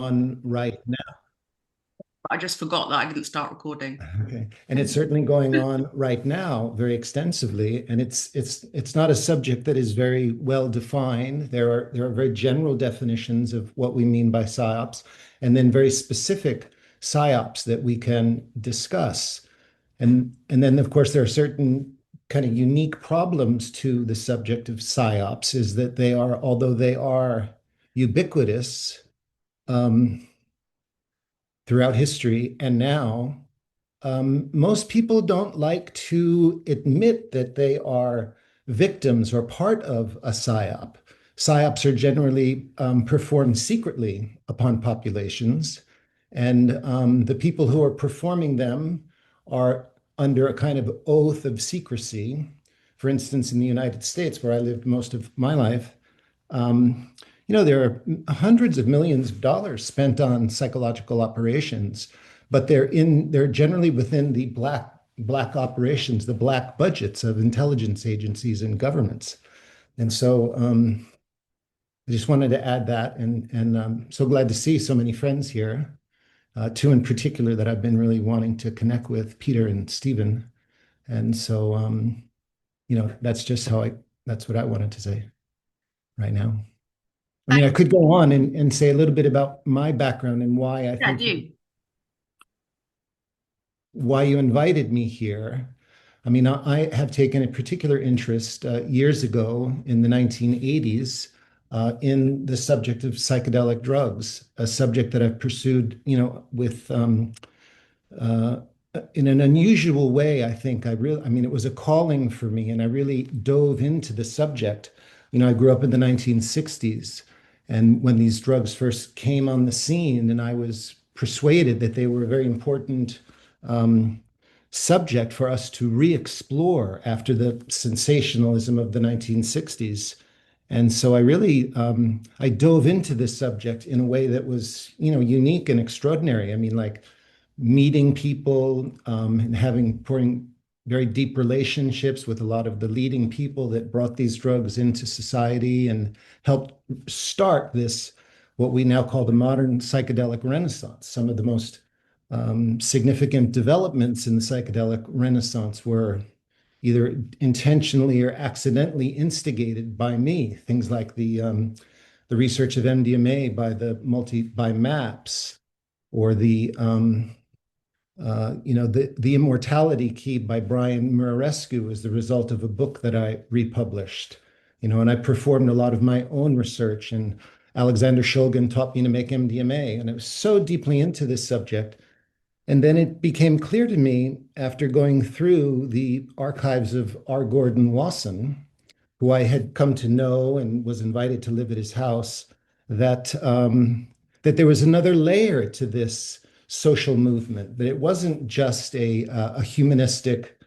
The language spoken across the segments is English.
on right now. I just forgot that I didn't start recording. Okay. And it's certainly going on right now very extensively. And it's not a subject that is very well defined. There are very general definitions of what we mean by psyops, and then very specific psyops that we can discuss. And then of course there are certain kind of unique problems to the subject of psyops, is that they are, although they are ubiquitous throughout history and now, most people don't like to admit that they are victims or part of a psyop. Psyops are generally performed secretly upon populations, and the people who are performing them are under a kind of oath of secrecy. For instance, in the United States, where I lived most of my life, um, there are hundreds of millions of dollars spent on psychological operations, but they're generally within the black operations, the black budgets of intelligence agencies and governments. And so I just wanted to add that, and I'm so glad to see so many friends here, two in particular that I've been really wanting to connect with, Peter and Stephen. And so that's just that's what I wanted to say right now. I mean, I Thank could go on and say a little bit about my background and Yeah, you. why you invited me here. I mean, I have taken a particular interest years ago in the 1980s in the subject of psychedelic drugs, a subject that I've pursued, with uh, in an unusual way. I mean, it was a calling for me, and I really dove into the subject. I grew up in the 1960s, and when these drugs first came on the scene, and I was persuaded that they were a very important um, subject for us to re-explore after the sensationalism of the 1960s. And so I dove into this subject in a way that was, unique and extraordinary. I mean, like meeting people and pouring very deep relationships with a lot of the leading people that brought these drugs into society and helped start this, what we now call the modern psychedelic renaissance. Some of the most significant developments in the psychedelic renaissance were either intentionally or accidentally instigated by me. Things like the research of MDMA by MAPS, or the Immortality Key by Brian Murarescu is the result of a book that I republished. And I performed a lot of my own research, and Alexander Shulgin taught me to make MDMA, and I was so deeply into this subject. And then it became clear to me, after going through the archives of R. Gordon Wasson, who I had come to know and was invited to live at his house, that there was another layer to this social movement, that it wasn't just a humanistic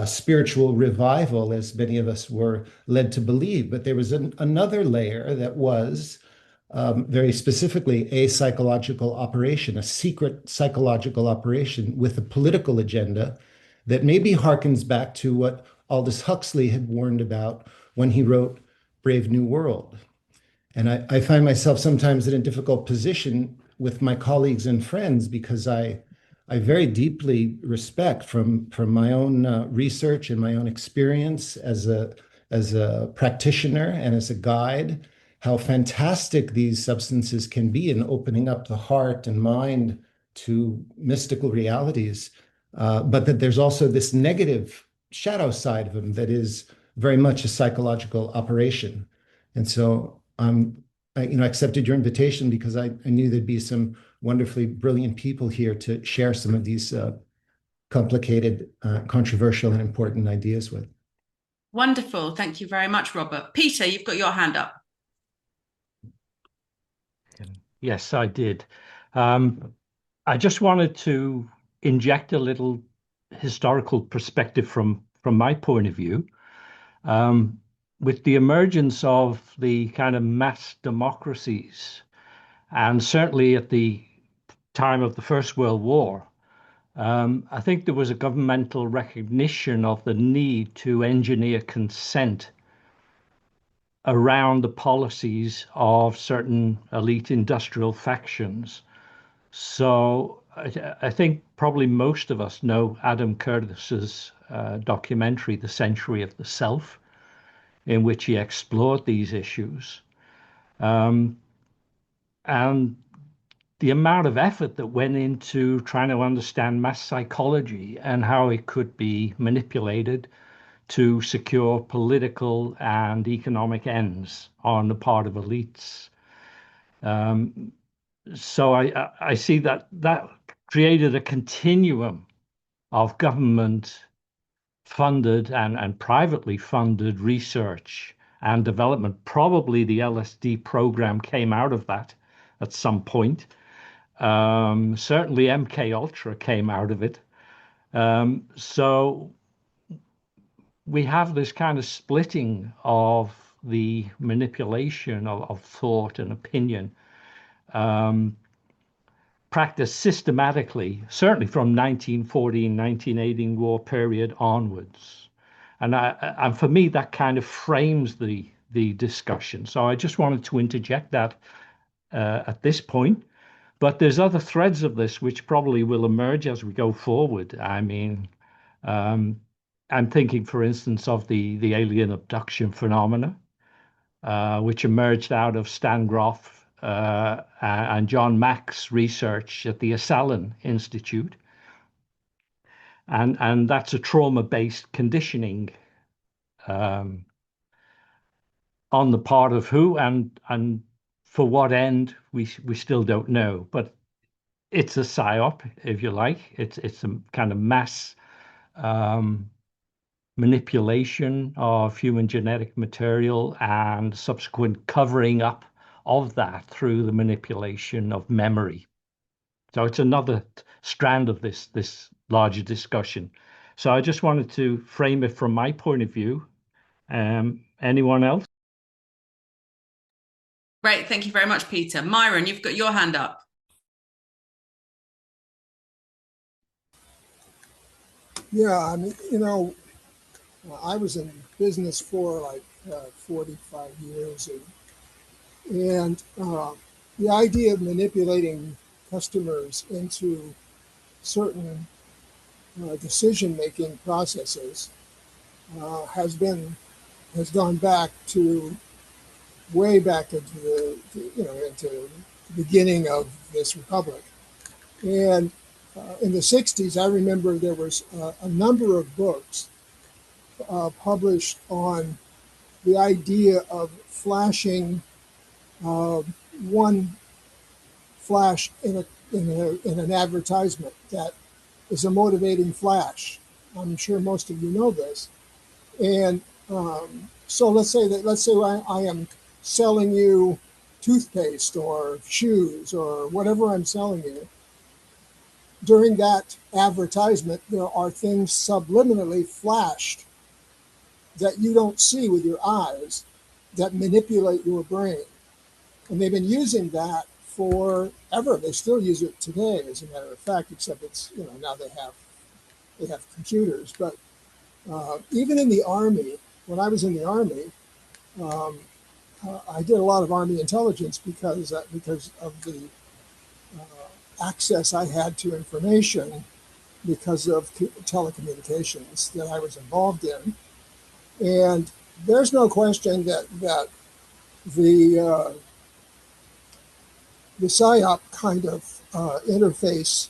spiritual revival, as many of us were led to believe, but there was another layer that was very specifically a psychological operation, a secret psychological operation with a political agenda that maybe harkens back to what Aldous Huxley had warned about when he wrote Brave New World. And I find myself sometimes in a difficult position with my colleagues and friends, because I very deeply respect, from my own research and my own experience as a practitioner and as a guide, how fantastic these substances can be in opening up the heart and mind to mystical realities, but that there's also this negative shadow side of them that is very much a psychological operation. And so I accepted your invitation because I knew there'd be some wonderfully brilliant people here to share some of these complicated, controversial, and important ideas with. Wonderful. Thank you very much, Robert. Peter, you've got your hand up. Yes, I did. I just wanted to inject a little historical perspective from my point of view. With the emergence of the kind of mass democracies, and certainly at the time of the First World War, I think there was a governmental recognition of the need to engineer consent around the policies of certain elite industrial factions. So I think probably most of us know Adam Curtis's documentary, The Century of the Self, in which he explored these issues. And the amount of effort that went into trying to understand mass psychology and how it could be manipulated to secure political and economic ends on the part of elites. So I see that created a continuum of government funded and privately funded research and development. Probably the LSD program came out of that at some point. Certainly MK Ultra came out of it. So we have this kind of splitting of the manipulation of thought and opinion practiced systematically, certainly from 1914, 1918 war period onwards. And for me, that kind of frames the discussion. So I just wanted to interject that at this point. But there's other threads of this which probably will emerge as we go forward. I mean, I'm thinking, for instance, of the alien abduction phenomena, which emerged out of Stan Groff and John Mack's research at the Esalen Institute. And that's a trauma-based conditioning on the part of who and for what end, we still don't know. But it's a psyop, if you like. It's a kind of mass manipulation of human genetic material and subsequent covering up of that through the manipulation of memory. So it's another strand of this larger discussion. So I just wanted to frame it from my point of view. Anyone else? Great, thank you very much, Peter. Myron, you've got your hand up. Yeah, I mean, I was in business for like 45 years, and the idea of manipulating customers into certain decision-making processes has gone back to way back into the beginning of this republic. And in the 60s, I remember there was a number of books published on the idea of flashing one flash in an advertisement that is a motivating flash. I'm sure most of you know this. And so let's say I am selling you toothpaste or shoes or whatever I'm selling you. During that advertisement, there are things subliminally flashed that you don't see with your eyes that manipulate your brain. And they've been using that forever. They still use it today, as a matter of fact, except it's, now they have computers. But even in the Army, when I was in the Army, I did a lot of Army intelligence because of the access I had to information because of telecommunications that I was involved in. And there's no question that the Psyop kind of interface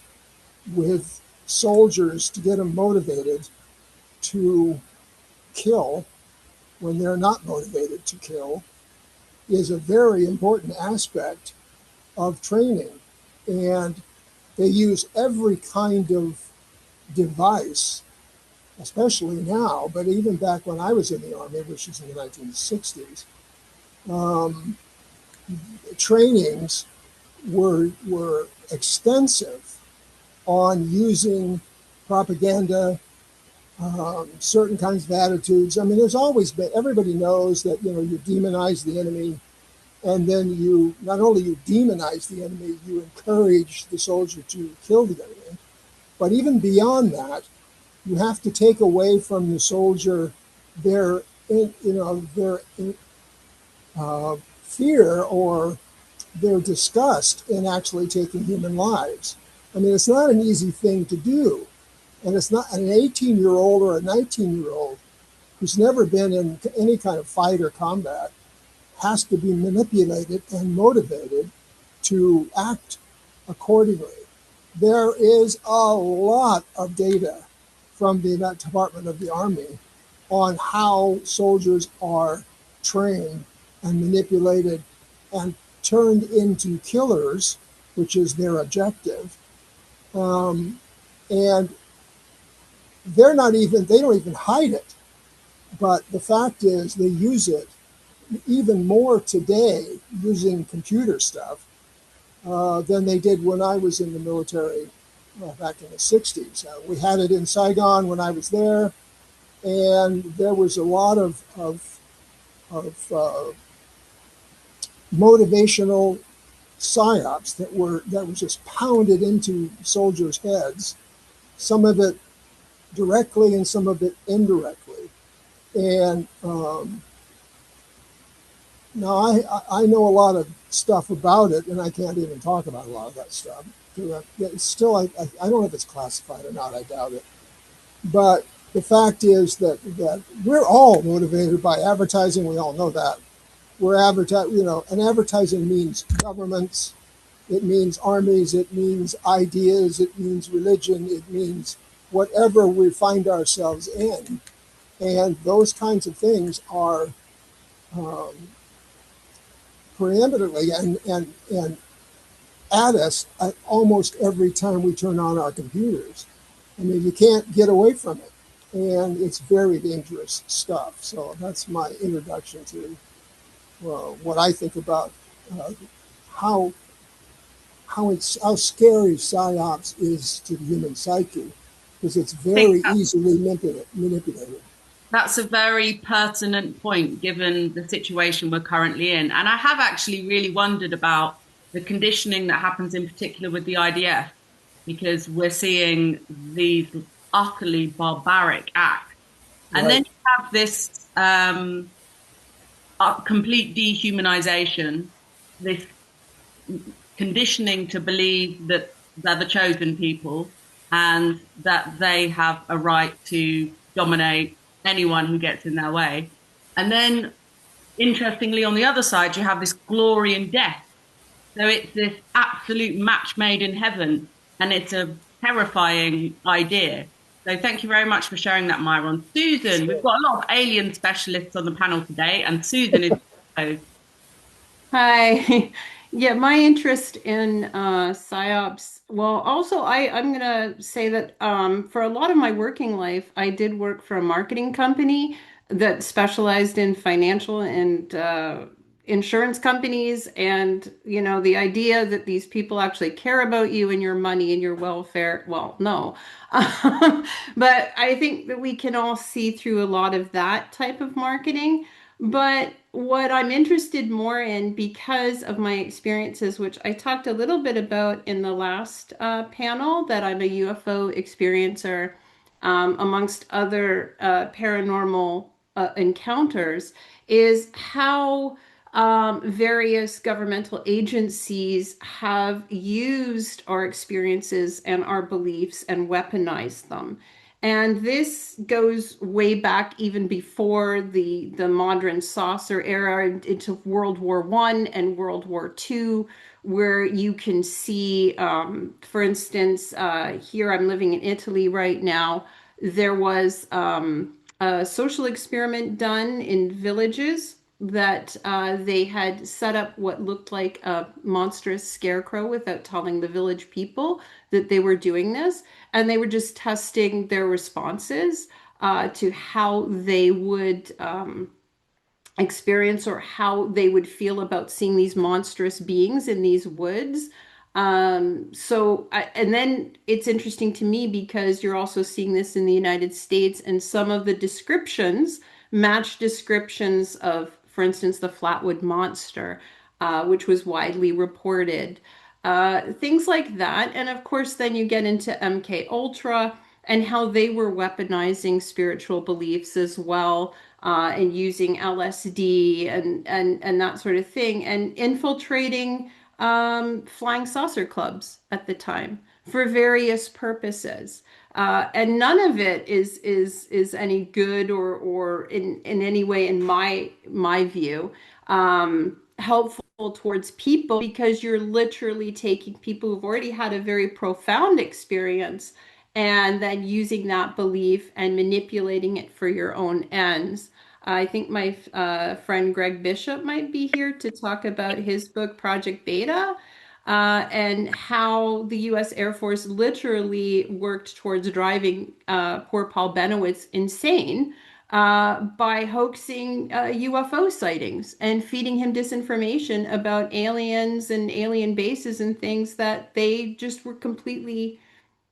with soldiers to get them motivated to kill when they're not motivated to kill is a very important aspect of training. And they use every kind of device, especially now, but even back when I was in the Army, which is in the 1960s, trainings were extensive on using propaganda, certain kinds of attitudes. I mean, there's always been, everybody knows that, you demonize the enemy, and then you, not only you demonize the enemy, you encourage the soldier to kill the enemy. But even beyond that, you have to take away from the soldier their fear or their disgust in actually taking human lives. I mean, it's not an easy thing to do. And it's not an 18-year-old or a 19-year-old who's never been in any kind of fight or combat has to be manipulated and motivated to act accordingly. There is a lot of data from the Department of the Army on how soldiers are trained and manipulated and turned into killers, which is their objective. And they don't even hide it. But the fact is they use it even more today using computer stuff than they did when I was in the military back in the 60s. We had it in Saigon when I was there, and there was a lot of motivational psyops that were just pounded into soldiers' heads, some of it directly and some of it indirectly. And now I know a lot of stuff about it, and I can't even talk about a lot of that stuff. It's still, I don't know if it's classified or not, I doubt it. But the fact is that we're all motivated by advertising. We all know that. We're and advertising means governments, it means armies, it means ideas, it means religion, it means whatever we find ourselves in. And those kinds of things are preeminently and at us at almost every time we turn on our computers. I mean, you can't get away from it. And it's very dangerous stuff. So that's my introduction to what I think about how scary psyops is to the human psyche, because it's very easily manipulated. That's a very pertinent point, given the situation we're currently in. And I have actually really wondered about the conditioning that happens in particular with the IDF, because we're seeing these utterly barbaric acts. And then you have this complete dehumanization, this conditioning to believe that they're the chosen people and that they have a right to dominate anyone who gets in their way. And then, interestingly, on the other side, you have this glory in death. So it's this absolute match made in heaven, and it's a terrifying idea. So thank you very much for sharing that, Myron. Susan, we've got a lot of alien specialists on the panel today, and Susan is. Hi. Yeah, my interest in psyops. Well, also I'm gonna say that for a lot of my working life, I did work for a marketing company that specialized in financial and insurance companies, and the idea that these people actually care about you and your money and your welfare. Well, no. But I think that we can all see through a lot of that type of marketing. But what I'm interested more in, because of my experiences, which I talked a little bit about in the last panel, that I'm a UFO experiencer, amongst other paranormal encounters, is how various governmental agencies have used our experiences and our beliefs and weaponized them. And this goes way back even before the modern saucer era, into World War I and World War II, where you can see, for instance, here I'm living in Italy right now, there was a social experiment done in villages that they had set up what looked like a monstrous scarecrow without telling the village people that they were doing this. And they were just testing their responses to how they would experience or how they would feel about seeing these monstrous beings in these woods. And then it's interesting to me because you're also seeing this in the United States, and some of the descriptions match descriptions of, for instance, the Flatwood Monster, which was widely reported. Things like that. And of course, then you get into MK Ultra and how they were weaponizing spiritual beliefs as well. and using LSD and that sort of thing, and infiltrating flying saucer clubs at the time for various purposes. And none of it is any good or in any way, in my view, helpful towards people, because you're literally taking people who've already had a very profound experience and then using that belief and manipulating it for your own ends. I think my friend Greg Bishop might be here to talk about his book, Project Beta, and how the US Air Force literally worked towards driving poor Paul Benowitz insane by hoaxing UFO sightings and feeding him disinformation about aliens and alien bases and things that they just were completely,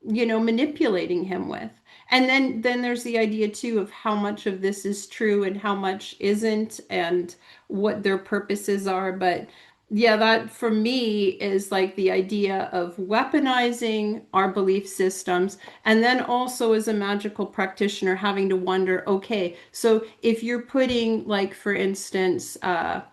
manipulating him with. And then there's the idea too of how much of this is true and how much isn't, and what their purposes are. But yeah, that for me is like the idea of weaponizing our belief systems, and then also as a magical practitioner having to wonder, okay, so if you're putting, like, for instance, a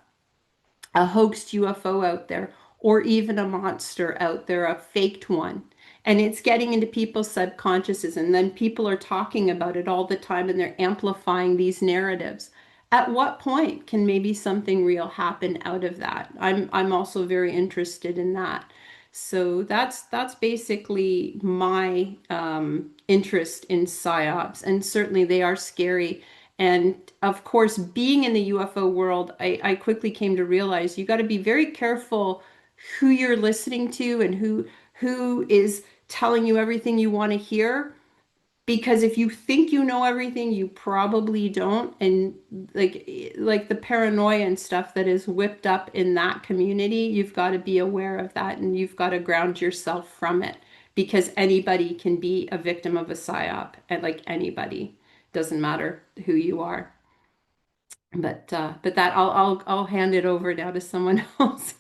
hoaxed UFO out there, or even a monster out there, a faked one, and it's getting into people's subconsciouses, and then people are talking about it all the time and they're amplifying these narratives. At what point can maybe something real happen out of that? I'm also very interested in that. So that's basically my interest in psyops, and certainly they are scary. And of course, being in the UFO world, I quickly came to realize you got to be very careful who you're listening to and who is telling you everything you want to hear. Because if you think you know everything, you probably don't. And like the paranoia and stuff that is whipped up in that community, you've got to be aware of that, and you've got to ground yourself from it, because anybody can be a victim of a psyop, and like anybody, doesn't matter who you are. But that I'll hand it over now to someone else.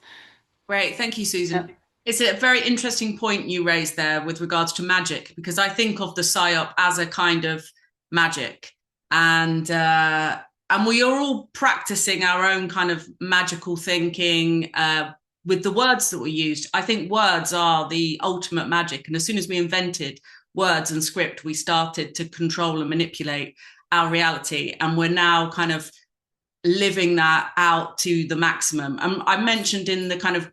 Great. Thank you, Yeah. Susan. It's a very interesting point you raised there with regards to magic, because I think of the psyop as a kind of magic. And we are all practicing our own kind of magical thinking with the words that we used. I think words are the ultimate magic. And as soon as we invented words and script, we started to control and manipulate our reality. And we're now kind of living that out to the maximum. I mentioned in the kind of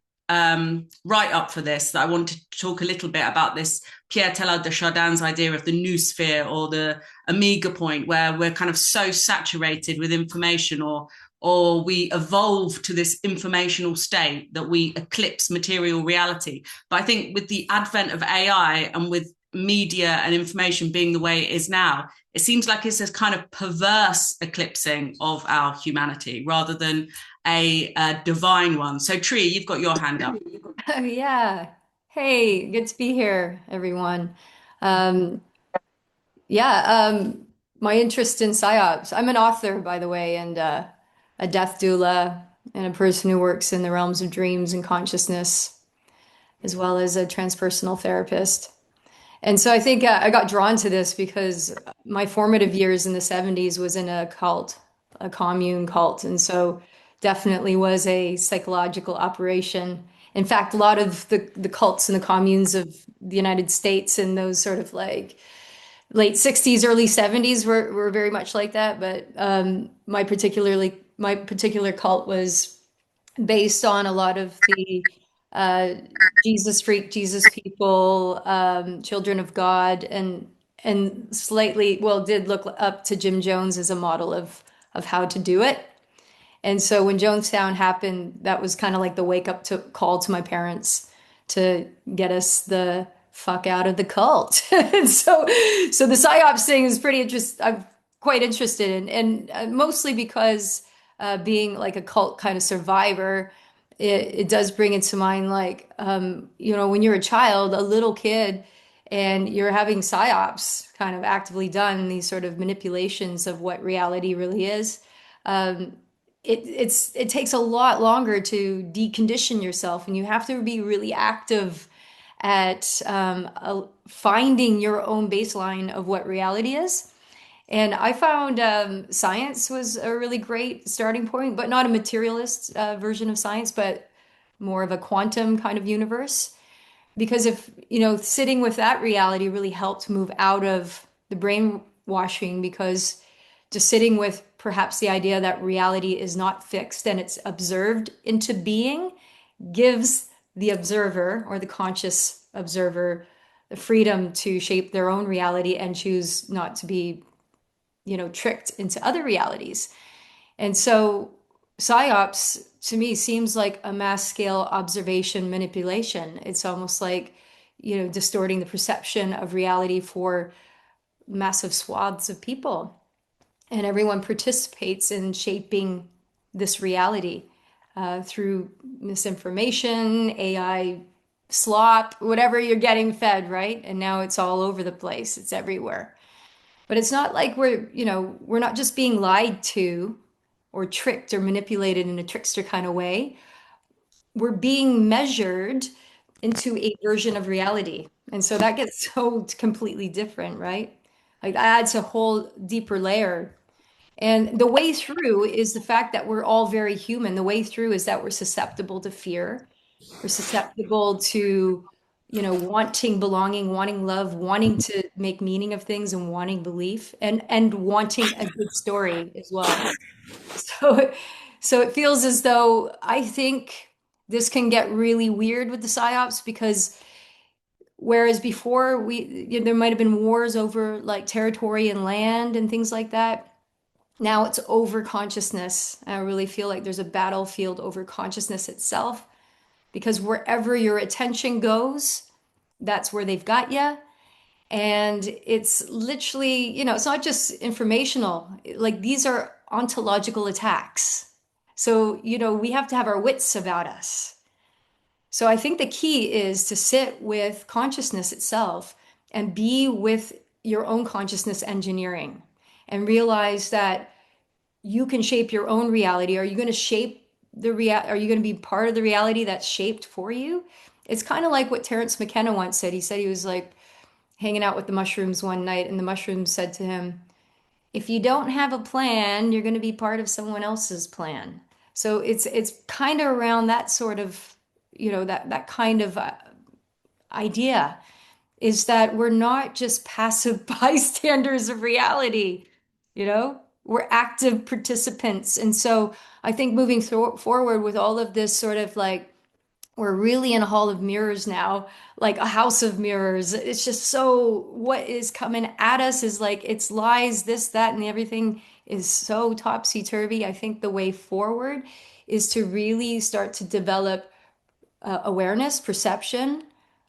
write up for this that I wanted to talk a little bit about this Pierre Teilhard de Chardin's idea of the noosphere, or the omega point, where we're kind of so saturated with information, or we evolve to this informational state that we eclipse material reality. But I think with the advent of AI and with media and information being the way it is now, it seems like it's this kind of perverse eclipsing of our humanity rather than a divine one. So Tree, you've got your hand up. Oh, yeah. Hey, good to be here, everyone. Um, yeah, my interest in psyops. I'm an author, by the way, and a death doula, and a person who works in the realms of dreams and consciousness, as well as a transpersonal therapist. And so I think I got drawn to this because my formative years in the 70s was in a cult, a commune cult. And so definitely was a psychological operation. In fact, a lot of the cults and the communes of the United States in those sort of like late 60s, early 70s were very much like that. But my particular cult was based on a lot of the uh, Jesus freak, Jesus people, children of God, and slightly, well, did look up to Jim Jones as a model of how to do it. And so when Jonestown happened, that was kind of like the wake up to call to my parents to get us the fuck out of the cult. And so the psyops thing is pretty interest. I'm quite interested in, and mostly because being like a cult kind of survivor, it does bring into mind like when you're a child, a little kid, and you're having psyops kind of actively done, these sort of manipulations of what reality really is. Um, it takes a lot longer to decondition yourself, and you have to be really active at finding your own baseline of what reality is. And I found science was a really great starting point, but not a materialist version of science, but more of a quantum kind of universe. Because if, sitting with that reality really helped move out of the brainwashing, because just sitting with perhaps the idea that reality is not fixed and it's observed into being gives the observer or the conscious observer the freedom to shape their own reality and choose not to be, tricked into other realities. And so psyops to me seems like a mass scale observation manipulation. It's almost like, distorting the perception of reality for massive swaths of people. And everyone participates in shaping this reality through misinformation, AI slop, whatever you're getting fed, right? And now it's all over the place. It's everywhere. But it's not like we're not just being lied to or tricked or manipulated in a trickster kind of way. We're being measured into a version of reality. And so that gets so completely different, right? Like that adds a whole deeper layer. And the way through is the fact that we're all very human. The way through is that we're susceptible to fear. We're susceptible to, wanting belonging, wanting love, wanting to make meaning of things and wanting belief and wanting a good story as well. So, so it feels as though I think this can get really weird with the psyops because whereas before there might have been wars over like territory and land and things like that. Now it's over consciousness. I really feel like there's a battlefield over consciousness itself because wherever your attention goes, that's where they've got you. And it's literally, it's not just informational. Like these are ontological attacks. So, we have to have our wits about us. So I think the key is to sit with consciousness itself and be with your own consciousness engineering and realize that you can shape your own reality. Are you going to shape are you going to be part of the reality that's shaped for you? It's kind of like what Terence McKenna once said. He said he was like hanging out with the mushrooms one night, and the mushrooms said to him, if you don't have a plan, you're going to be part of someone else's plan. So it's kind of around that sort of, that kind of idea is that we're not just passive bystanders of reality, we're active participants. And so I think moving forward with all of this sort of like, we're really in a hall of mirrors now, like a house of mirrors. It's just so what is coming at us is like it's lies, this, that, and everything is so topsy-turvy. I think the way forward is to really start to develop awareness, perception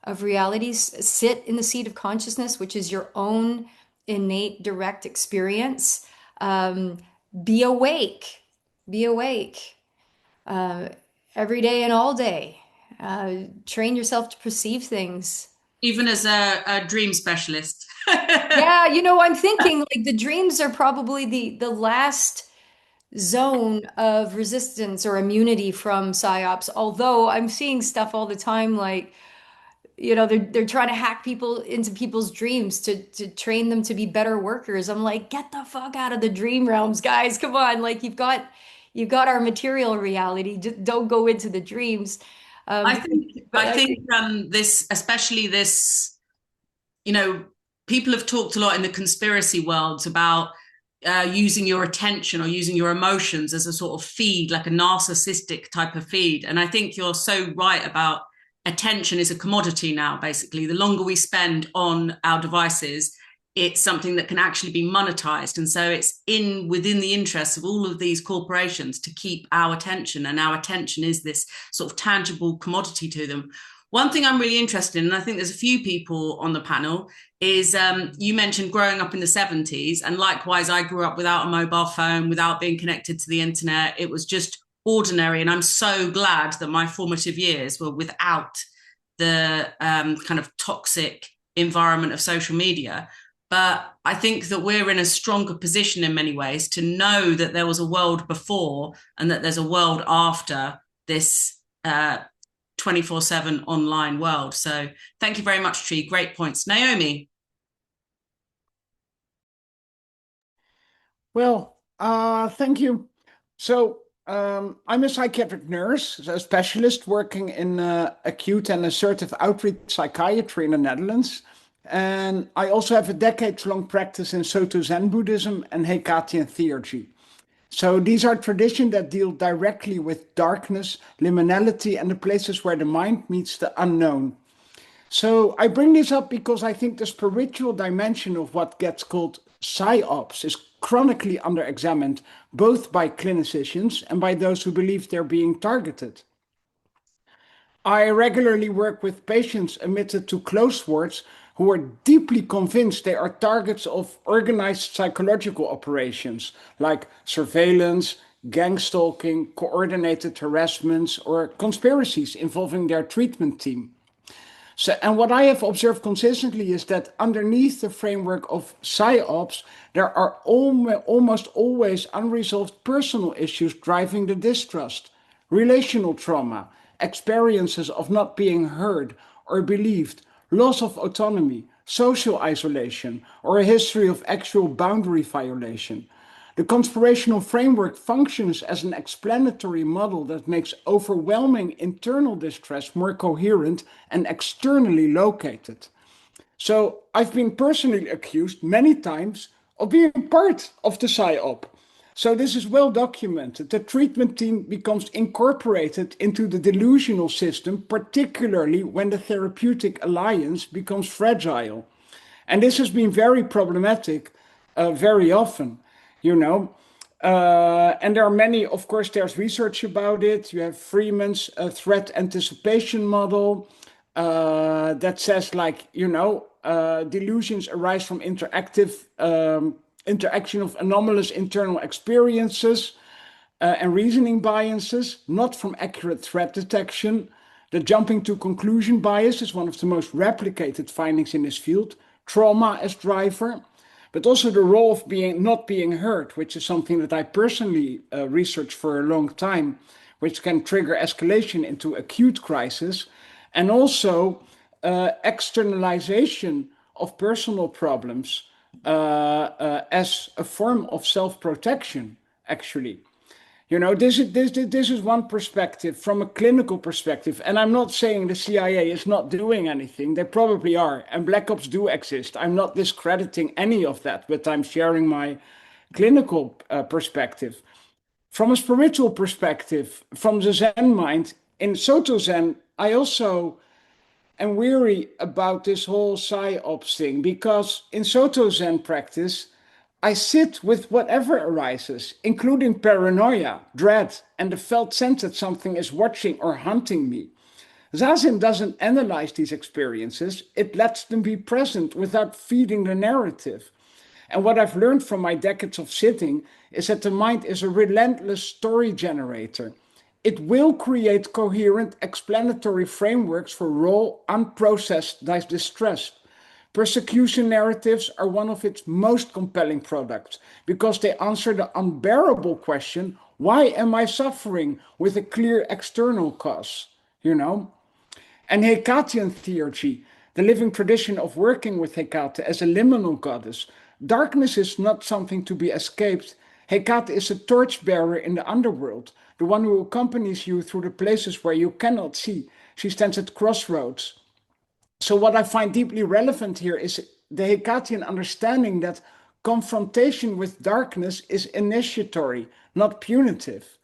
of realities, sit in the seat of consciousness, which is your own innate direct experience. Be awake, be awake every day and all day. Train yourself to perceive things. Even as a dream specialist. Yeah, I'm thinking like the dreams are probably the last zone of resistance or immunity from psyops. Although I'm seeing stuff all the time like, they're trying to hack people into people's dreams to train them to be better workers. I'm like, get the fuck out of the dream realms, guys. Come on. Like you've got our material reality. Just don't go into the dreams. I think this, especially this, people have talked a lot in the conspiracy worlds about using your attention or using your emotions as a sort of feed, like a narcissistic type of feed. And I think you're so right about attention is a commodity now, basically. The longer we spend on our devices, it's something that can actually be monetized. And so it's within the interests of all of these corporations to keep our attention. And our attention is this sort of tangible commodity to them. One thing I'm really interested in, and I think there's a few people on the panel, is you mentioned growing up in the 70s. And likewise, I grew up without a mobile phone, without being connected to the internet. It was just ordinary. And I'm so glad that my formative years were without the kind of toxic environment of social media. But I think that we're in a stronger position in many ways to know that there was a world before and that there's a world after this 24/7 online world. So thank you very much, Tree. Great points. Naomi. Thank you. So, I'm a psychiatric nurse, a specialist working in acute and assertive outreach psychiatry in the Netherlands. And I also have a decades-long practice in Soto Zen Buddhism and Hekatian theurgy. So these are traditions that deal directly with darkness, liminality, and the places where the mind meets the unknown. So I bring this up because I think the spiritual dimension of what gets called psyops is chronically underexamined, both by clinicians and by those who believe they're being targeted. I regularly work with patients admitted to close wards who are deeply convinced they are targets of organized psychological operations like surveillance, gang stalking, coordinated harassments, or conspiracies involving their treatment team. So, and what I have observed consistently is that underneath the framework of psyops, there are almost always unresolved personal issues driving the distrust, relational trauma, experiences of not being heard or believed, loss of autonomy, social isolation, or a history of actual boundary violation. The conspirational framework functions as an explanatory model that makes overwhelming internal distress more coherent and externally located. So I've been personally accused many times of being part of the PSYOP. So this is well documented. The treatment team becomes incorporated into the delusional system, particularly when the therapeutic alliance becomes fragile. And this has been very problematic very often, you know. And there are many, of course, there's research about it. You have Freeman's threat anticipation model that says, like, delusions arise from interaction of anomalous internal experiences and reasoning biases, not from accurate threat detection. The jumping to conclusion bias is one of the most replicated findings in this field. Trauma as driver, but also the role of not being heard, which is something that I personally researched for a long time, which can trigger escalation into acute crisis, and also externalization of personal problems as a form of self-protection, actually. This is one perspective from a clinical perspective. And I'm not saying the CIA is not doing anything. They probably are. And black ops do exist. I'm not discrediting any of that, but I'm sharing my clinical perspective. From a spiritual perspective, from the Zen mind, in Soto Zen, I also am weary about this whole psyops thing, because in Soto Zen practice, I sit with whatever arises, including paranoia, dread, and the felt sense that something is watching or hunting me. Zazen doesn't analyze these experiences, it lets them be present without feeding the narrative. And what I've learned from my decades of sitting is that the mind is a relentless story generator. It will create coherent explanatory frameworks for raw, unprocessed distress. Persecution narratives are one of its most compelling products because they answer the unbearable question, why am I suffering, with a clear external cause, And Hekatian theurgy, the living tradition of working with Hekate as a liminal goddess. Darkness is not something to be escaped. Hekate is a torchbearer in the underworld, the one who accompanies you through the places where you cannot see. She stands at crossroads. So what I find deeply relevant here is the Hekatian understanding that confrontation with darkness is initiatory, not punitive.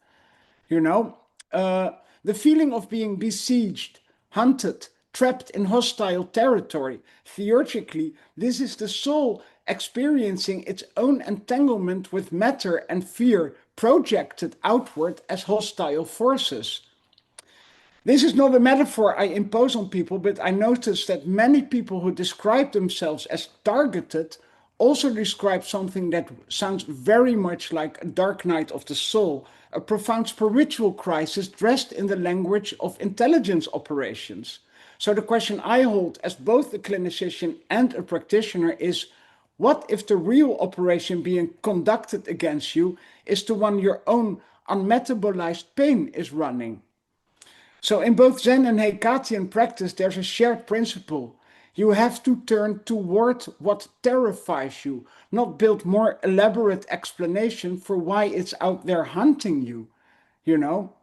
The feeling of being besieged, hunted, trapped in hostile territory. Theologically, this is the soul experiencing its own entanglement with matter and fear projected outward as hostile forces. This is not a metaphor I impose on people, but I notice that many people who describe themselves as targeted also describe something that sounds very much like a dark night of the soul, a profound spiritual crisis dressed in the language of intelligence operations. So the question I hold as both a clinician and a practitioner is, what if the real operation being conducted against you is the one your own unmetabolized pain is running? So in both Zen and Hekatian practice, there's a shared principle. You have to turn toward what terrifies you, not build more elaborate explanation for why it's out there hunting you, you know?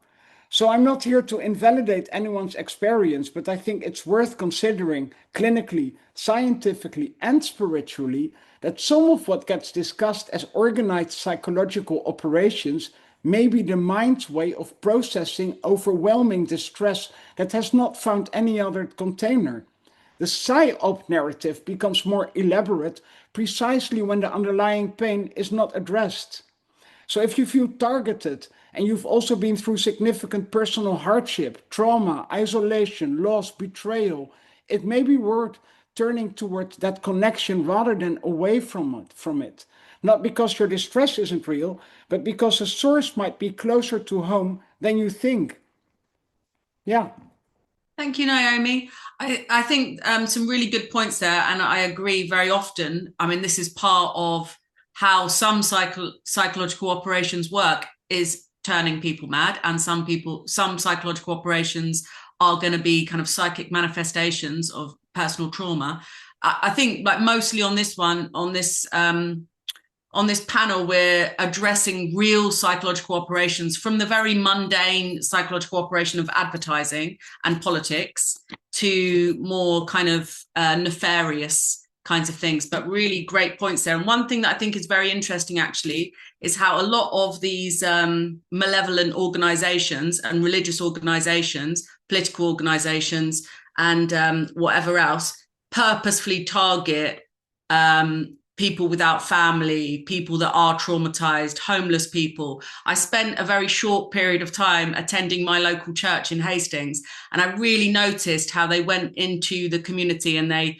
So I'm not here to invalidate anyone's experience, but I think it's worth considering clinically, scientifically, and spiritually that some of what gets discussed as organized psychological operations may be the mind's way of processing overwhelming distress that has not found any other container. The Psyop narrative becomes more elaborate precisely when the underlying pain is not addressed. So if you feel targeted and you've also been through significant personal hardship, trauma, isolation, loss, betrayal, it may be worth turning towards that connection rather than away from it. Not because your distress isn't real, but because the source might be closer to home than you think. Yeah. Thank you, Naomi. I think some really good points there, and I agree very often. I mean, this is part of how some psychological operations work, is turning people mad, and some psychological operations are going to be kind of psychic manifestations of personal trauma. I think, like, mostly on this panel, we're addressing real psychological operations, from the very mundane psychological operation of advertising and politics to more kind of nefarious kinds of things. But really great points there. And one thing that I think is very interesting, actually, is how a lot of these malevolent organizations and religious organizations, political organizations, and whatever else, purposefully target people without family, people that are traumatized, homeless people. I spent a very short period of time attending my local church in Hastings, and I really noticed how they went into the community and they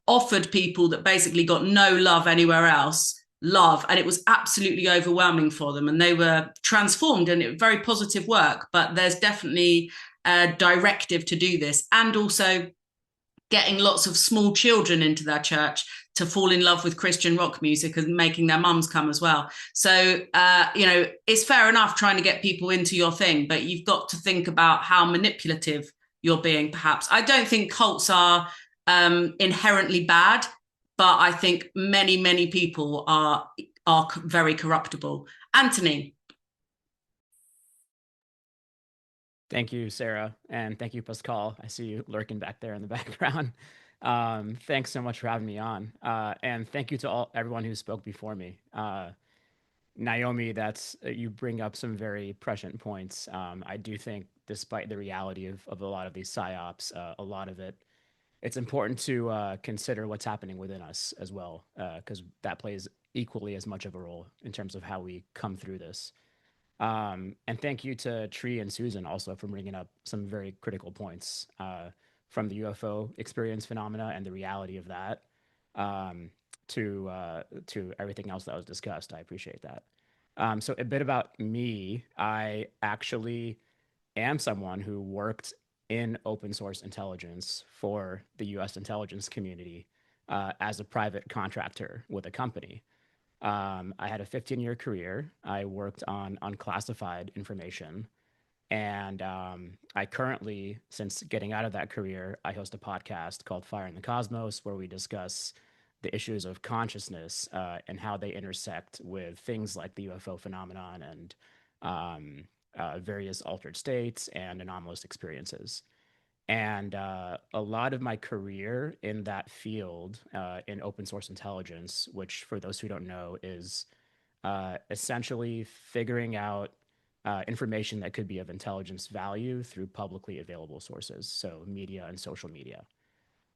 offered people that basically got no love anywhere else love, and it was absolutely overwhelming for them, and they were transformed, and it was very positive work. But there's definitely a directive to do this, and also getting lots of small children into their church to fall in love with Christian rock music and making their mums come as well. So, it's fair enough trying to get people into your thing, but you've got to think about how manipulative you're being, perhaps. I don't think cults are inherently bad, but I think many, many people are very corruptible. Anthony. Thank you, Sarah, and thank you, Pascal. I see you lurking back there in the background. Thanks so much for having me on, and thank you to everyone who spoke before me. Naomi, you bring up some very prescient points. I do think, despite the reality of a lot of these psyops, a lot of it's important to consider what's happening within us as well, because that plays equally as much of a role in terms of how we come through this. And thank you to Tree and Susan also for bringing up some very critical points from the UFO experience phenomena and the reality of that, to everything else that was discussed. I appreciate that. So a bit about me. I actually am someone who worked in open source intelligence for the US intelligence community as a private contractor with a company. I had a 15-year career. I worked on unclassified information. And I currently, since getting out of that career, I host a podcast called Fire in the Cosmos, where we discuss the issues of consciousness and how they intersect with things like the UFO phenomenon and various altered states and anomalous experiences. And a lot of my career in that field, in open source intelligence, which for those who don't know is essentially figuring out information that could be of intelligence value through publicly available sources, so media and social media.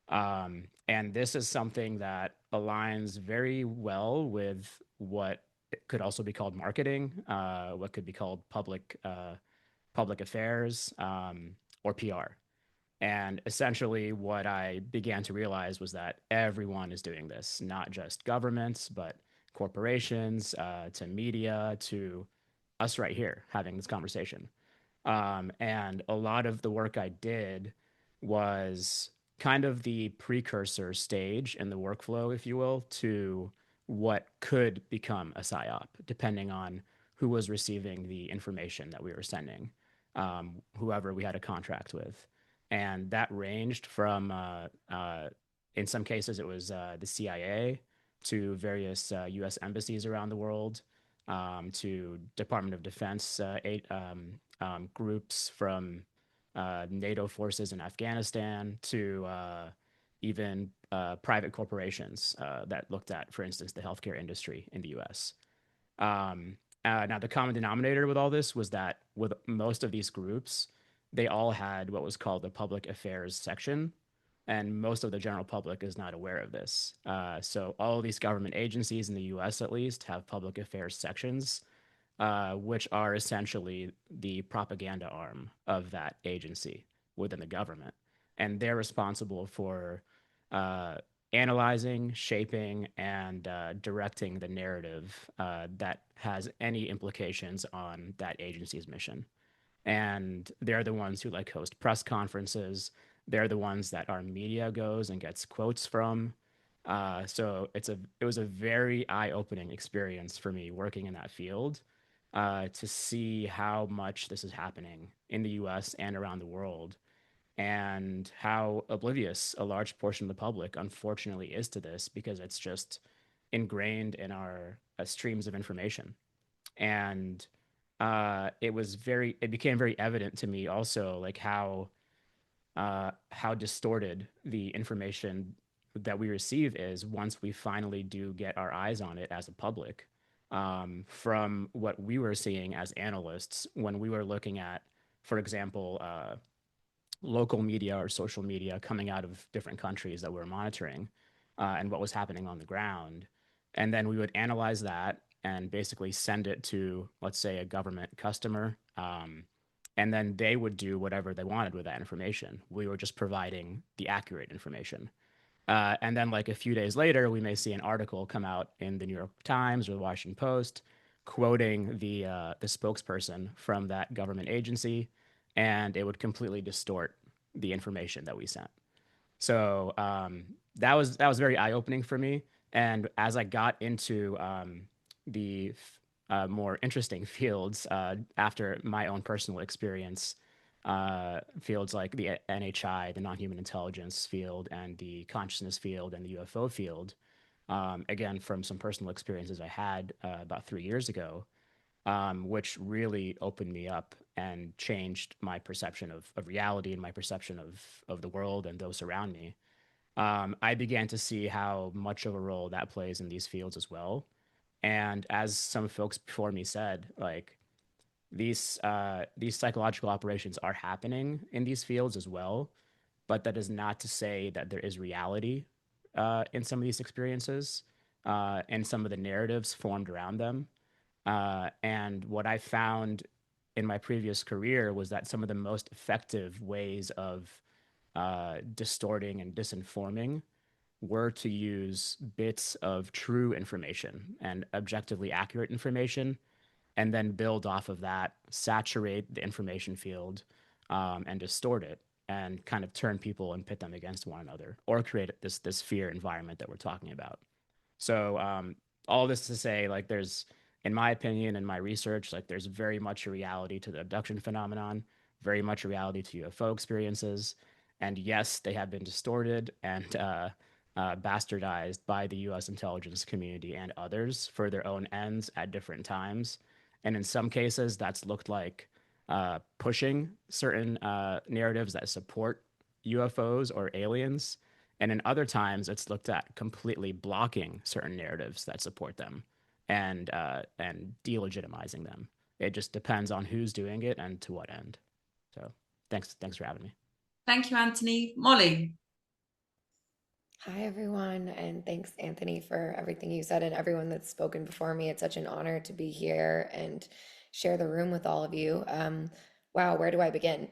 And this is something that aligns very well with what could also be called marketing, what could be called public affairs, or PR. And essentially what I began to realize was that everyone is doing this, not just governments, but corporations, to media, to us right here having this conversation. And a lot of the work I did was kind of the precursor stage in the workflow, if you will, to what could become a psyop, depending on who was receiving the information that we were sending, whoever we had a contract with. And that ranged from In some cases, it was the CIA, to various U.S. embassies around the world, to Department of Defense groups from NATO forces in Afghanistan, to even private corporations that looked at, for instance, the healthcare industry in the U.S. Now, the common denominator with all this was that with most of these groups, they all had what was called the public affairs section, and most of the general public is not aware of this. So all of these government agencies in the US, at least, have public affairs sections, which are essentially the propaganda arm of that agency within the government. And they're responsible for analyzing, shaping, and directing the narrative that has any implications on that agency's mission. And they're the ones who like host press conferences. They're the ones that our media goes and gets quotes from. So it was a very eye-opening experience for me working in that field, to see how much this is happening in the US and around the world, and how oblivious a large portion of the public unfortunately is to this, because it's just ingrained in our streams of information. And it became very evident to me also, like how distorted the information that we receive is once we finally do get our eyes on it as a public, from what we were seeing as analysts when we were looking at, for example, local media or social media coming out of different countries that we were monitoring, and what was happening on the ground. And then we would analyze that and basically send it to, let's say, a government customer. And then they would do whatever they wanted with that information. We were just providing the accurate information. And then, like a few days later, we may see an article come out in the New York Times or the Washington Post quoting the spokesperson from that government agency, and it would completely distort the information that we sent. So that was very eye opening for me. And as I got into the more interesting fields after my own personal experience, fields like the NHI, the non-human intelligence field, and the consciousness field, and the UFO field, again, from some personal experiences I had about 3 years ago, which really opened me up and changed my perception of reality and my perception of the world and those around me. I began to see how much of a role that plays in these fields as well. And as some folks before me said, like these psychological operations are happening in these fields as well, but that is not to say that there is reality in some of these experiences, and some of the narratives formed around them. And what I found in my previous career was that some of the most effective ways of distorting and disinforming were to use bits of true information and objectively accurate information, and then build off of that, saturate the information field, and distort it, and kind of turn people and pit them against one another, or create this fear environment that we're talking about. So all this to say, like, there's, in my opinion and my research, like, there's very much a reality to the abduction phenomenon, very much a reality to UFO experiences. And yes, they have been distorted and bastardized by the US intelligence community and others for their own ends at different times. And in some cases, that's looked like pushing certain narratives that support UFOs or aliens. And in other times, it's looked at completely blocking certain narratives that support them, and delegitimizing them. It just depends on who's doing it and to what end. So thanks for having me. Thank you, Anthony. Molly. Hi, everyone, and thanks, Anthony, for everything you said and everyone that's spoken before me. It's such an honor to be here and share the room with all of you. Wow, where do I begin?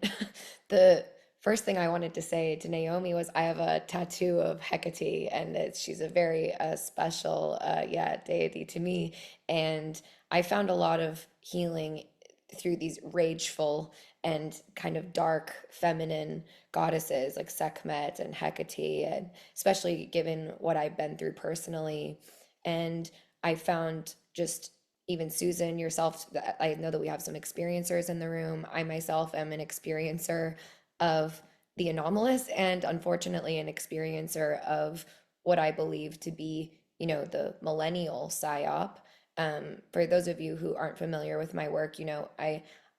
The first thing I wanted to say to Naomi was I have a tattoo of Hecate, and she's a very special, deity to me. And I found a lot of healing through these rageful and kind of dark feminine goddesses like Sekhmet and Hecate, and especially given what I've been through personally. And I found just even Susan, yourself, I know that we have some experiencers in the room. I myself am an experiencer of the anomalous and unfortunately an experiencer of what I believe to be, you know, the millennial psyop. For those of you who aren't familiar with my work, you know,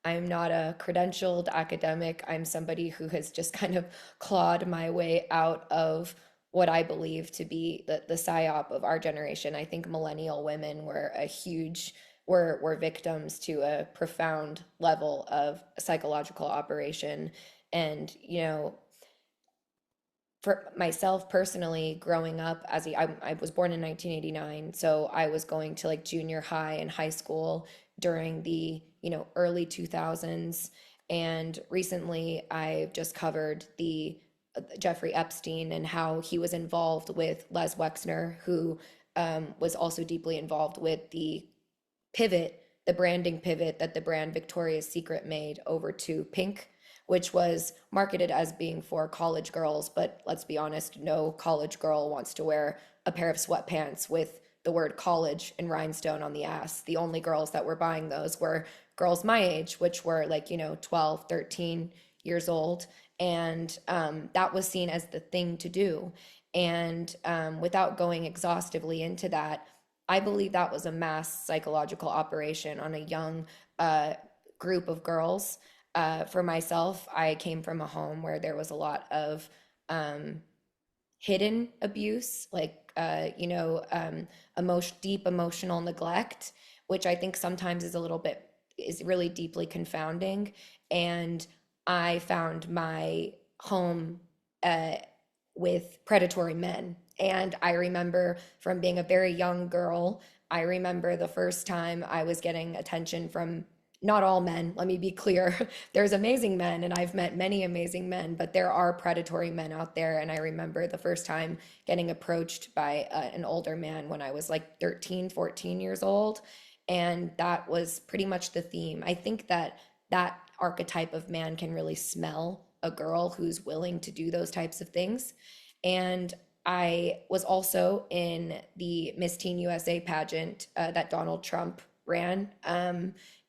I'm not a credentialed academic. I'm somebody who has just kind of clawed my way out of what I believe to be the psyop of our generation. I think millennial women were a huge were victims to a profound level of psychological operation. And, you know, for myself personally, growing up I was born in 1989, so I was going to like junior high and high school during the, you know, early 2000s. And recently I've just covered the Jeffrey Epstein and how he was involved with Les Wexner, who was also deeply involved with the pivot, the branding pivot that the brand Victoria's Secret made over to pink, which was marketed as being for college girls. But let's be honest, no college girl wants to wear a pair of sweatpants with the word college and rhinestone on the ass. The only girls that were buying those were girls my age, which were like, you know, 12, 13 years old. And that was seen as the thing to do. And without going exhaustively into that, I believe that was a mass psychological operation on a young group of girls. For myself, I came from a home where there was a lot of hidden abuse, like, deep emotional neglect, which I think sometimes is really deeply confounding. And I found my home with predatory men. And I remember from being a very young girl, I remember the first time I was getting attention from not all men, let me be clear. There's amazing men, and I've met many amazing men, but there are predatory men out there. And I remember the first time getting approached by an older man when I was like 13, 14 years old. And that was pretty much the theme. I think that that archetype of man can really smell a girl who's willing to do those types of things. And I was also in the Miss Teen USA pageant that Donald Trump ran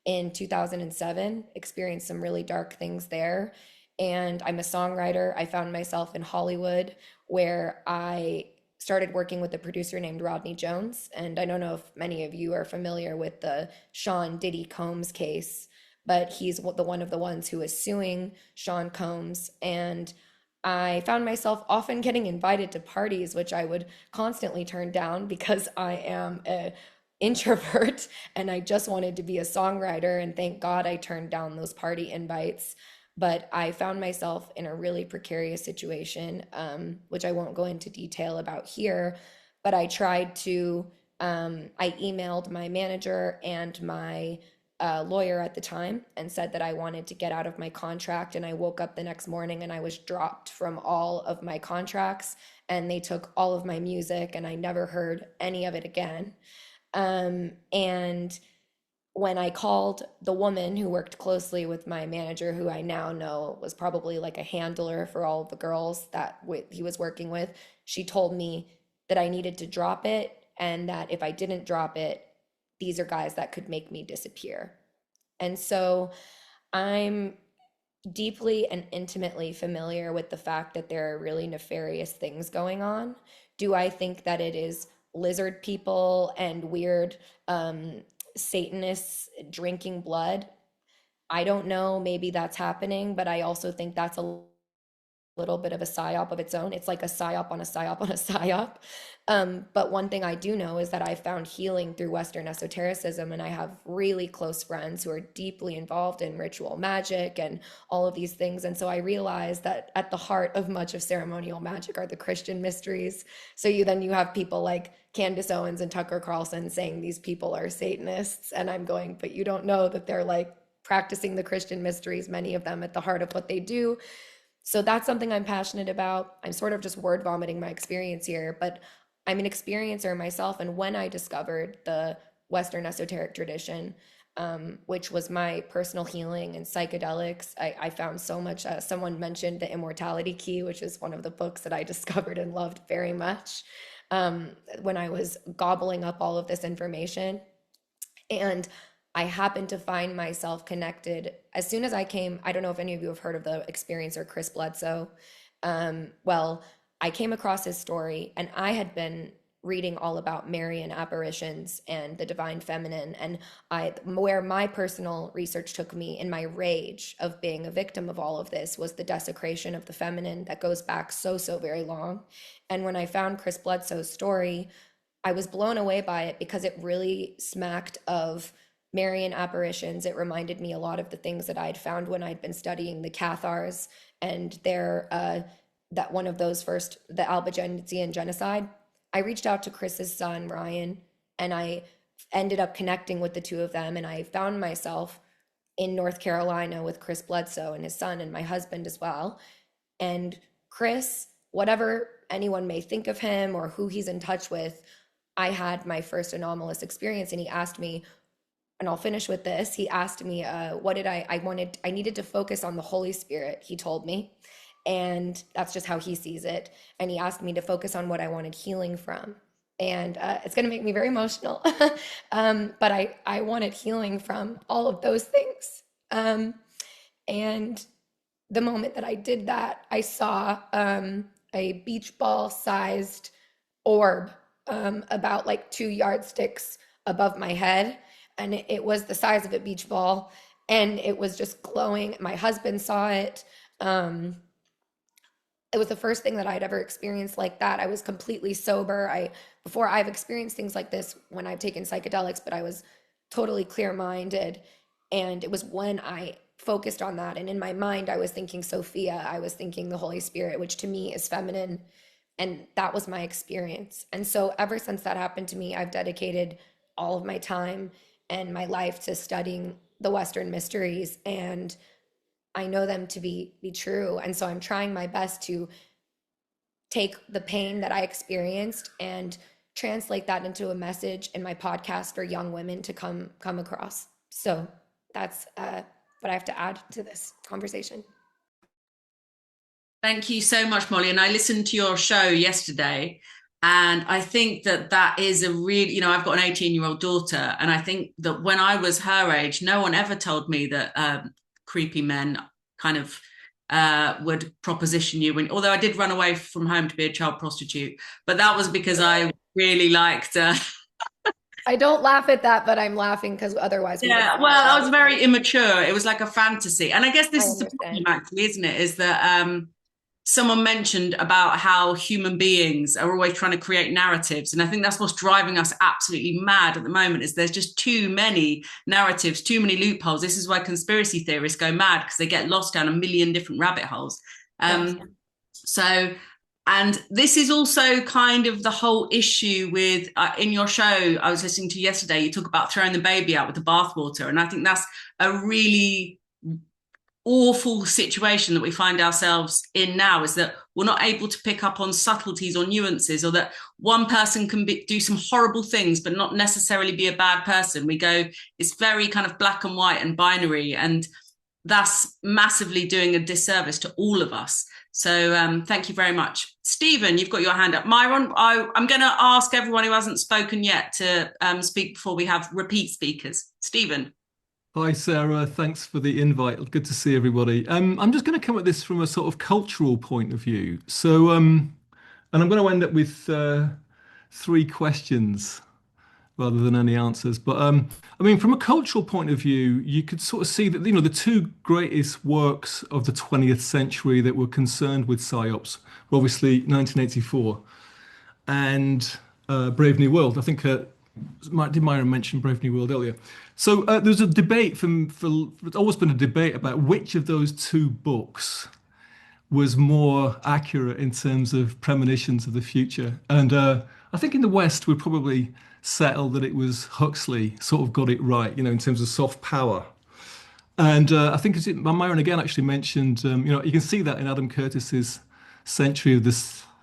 in 2007, experienced some really dark things there. And I'm a songwriter. I found myself in Hollywood where I started working with a producer named Rodney Jones. And I don't know if many of you are familiar with the Sean Diddy Combs case, but he's one of the ones who is suing Sean Combs. And I found myself often getting invited to parties, which I would constantly turn down because I am an introvert and I just wanted to be a songwriter. And thank God I turned down those party invites. But I found myself in a really precarious situation, which I won't go into detail about here. But I tried to, I emailed my manager and my lawyer at the time and said that I wanted to get out of my contract. And I woke up the next morning and I was dropped from all of my contracts, and they took all of my music and I never heard any of it again. And when I called the woman who worked closely with my manager, who I now know was probably like a handler for all of the girls that he was working with, she told me that I needed to drop it, and that if I didn't drop it, these are guys that could make me disappear. And so I'm deeply and intimately familiar with the fact that there are really nefarious things going on. Do I think that it is lizard people and weird Satanists drinking blood? I don't know. Maybe that's happening, but I also think that's a little bit of a psyop of its own. It's like a psyop on a psyop on a psyop. But one thing I do know is that I found healing through Western esotericism, and I have really close friends who are deeply involved in ritual magic and all of these things. And so I realized that at the heart of much of ceremonial magic are the Christian mysteries. So you have people like Candace Owens and Tucker Carlson saying these people are Satanists. And I'm going, but you don't know that they're like practicing the Christian mysteries, many of them at the heart of what they do. So that's something I'm passionate about. I'm sort of just word vomiting my experience here, but I'm an experiencer myself. And when I discovered the Western esoteric tradition, which was my personal healing and psychedelics, I found so much. Someone mentioned The Immortality Key, which is one of the books that I discovered and loved very much when I was gobbling up all of this information. And I happened to find myself connected as soon as I came. I don't know if any of you have heard of the experiencer Chris Bledsoe. Well, I came across his story, and I had been reading all about Marian apparitions and the divine feminine, and where my personal research took me in my rage of being a victim of all of this was the desecration of the feminine that goes back so very long. And when I found Chris Bledsoe's story, I was blown away by it because it really smacked of Marian apparitions. It reminded me a lot of the things that I'd found when I'd been studying the Cathars and that one of those first, the Albigensian genocide. I reached out to Chris's son, Ryan, and I ended up connecting with the two of them. And I found myself in North Carolina with Chris Bledsoe and his son and my husband as well. And Chris, whatever anyone may think of him or who he's in touch with, I had my first anomalous experience, and he asked me, and I'll finish with this. He asked me, what did I needed to focus on the Holy Spirit, he told me. And that's just how he sees it. And he asked me to focus on what I wanted healing from. And it's going to make me very emotional. But I wanted healing from all of those things. And the moment that I did that, I saw a beach ball sized orb about like 2 yardsticks above my head. And it was the size of a beach ball. And it was just glowing. My husband saw it. It was the first thing that I'd ever experienced like that. I was completely sober. Before I've experienced things like this when I've taken psychedelics, but I was totally clear-minded. And it was when I focused on that. And in my mind, I was thinking Sophia. I was thinking the Holy Spirit, which to me is feminine. And that was my experience. And so ever since that happened to me, I've dedicated all of my time and my life to studying the Western mysteries, and I know them to be true. And so I'm trying my best to take the pain that I experienced and translate that into a message in my podcast for young women to come across. So that's what I have to add to this conversation. Thank you so much, Molly. And I listened to your show yesterday, and I think that is a really, I've got an 18-year-old daughter, and I think that when I was her age, no one ever told me that creepy men kind of would proposition you. Although I did run away from home to be a child prostitute, but that was because I really liked. I don't laugh at that, but I'm laughing because otherwise. Yeah, well, I was very immature. It was like a fantasy, and I guess this is the problem, actually, isn't it? Is that someone mentioned about how human beings are always trying to create narratives. And I think that's what's driving us absolutely mad at the moment, is there's just too many narratives, too many loopholes. This is why conspiracy theorists go mad, because they get lost down a million different rabbit holes. So, and this is also kind of the whole issue with, in your show I was listening to yesterday, you talk about throwing the baby out with the bathwater. And I think that's a really awful situation that we find ourselves in now, is that we're not able to pick up on subtleties or nuances, or that one person can do some horrible things but not necessarily be a bad person. We go, it's very kind of black and white and binary, and that's massively doing a disservice to all of us. So thank you very much. Stephen, you've got your hand up. Myron, I'm going to ask everyone who hasn't spoken yet to speak before we have repeat speakers. Stephen. Hi, Sarah. Thanks for the invite. Good to see everybody. I'm just going to come at this from a sort of cultural point of view. So, and I'm going to end up with 3 questions rather than any answers. But I mean, from a cultural point of view, you could sort of see that, the 2 greatest works of the 20th century that were concerned with psyops were obviously 1984 and Brave New World. I think did Myron mention Brave New World earlier? So there's a debate there's always been a debate about which of those 2 books was more accurate in terms of premonitions of the future. And I think in the West, we probably settled that it was Huxley sort of got it right, in terms of soft power. And I think Myron again actually mentioned, you can see that in Adam Curtis's Century of the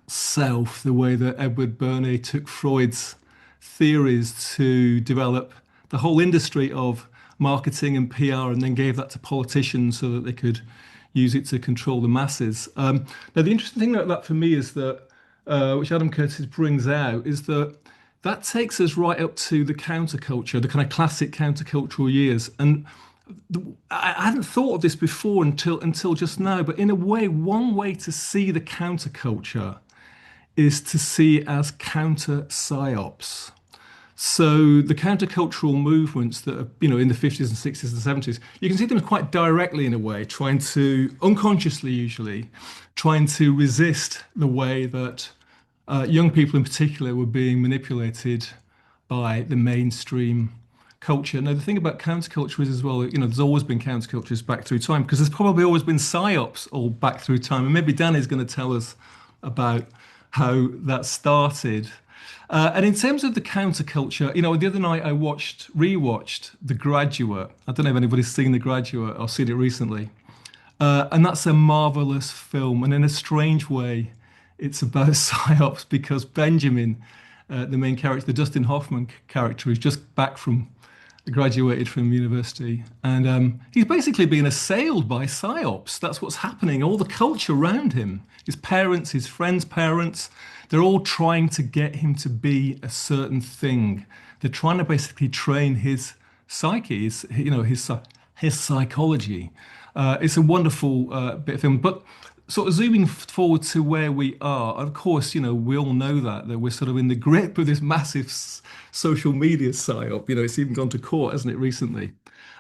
Self, the way that Edward Bernay took Freud's theories to develop the whole industry of marketing and PR, and then gave that to politicians so that they could use it to control the masses. Now, the interesting thing about that for me is that, which Adam Curtis brings out, is that that takes us right up to the counterculture, the kind of classic countercultural years. And I hadn't thought of this before until just now, but in a way, one way to see the counterculture is to see it as counter psyops. So the countercultural movements that are, in the 50s and 60s and 70s, you can see them quite directly in a way, trying to, unconsciously usually, trying to resist the way that young people in particular were being manipulated by the mainstream culture. Now, the thing about counterculture is as well, there's always been countercultures back through time, because there's probably always been psyops all back through time. And maybe Danny's going to tell us about how that started. And in terms of the counterculture, the other night I rewatched The Graduate. I don't know if anybody's seen The Graduate or seen it recently. And that's a marvelous film. And in a strange way, it's about psyops, because Benjamin, the main character, the Dustin Hoffman character, is just back graduated from university. And he's basically being assailed by psyops. That's what's happening. All the culture around him, his parents, his friends' parents, they're all trying to get him to be a certain thing. They're trying to basically train his psyche, his psychology. It's a wonderful bit of film. But sort of zooming forward to where we are, of course, we all know that we're sort of in the grip of this massive social media psyop. It's even gone to court, hasn't it, recently?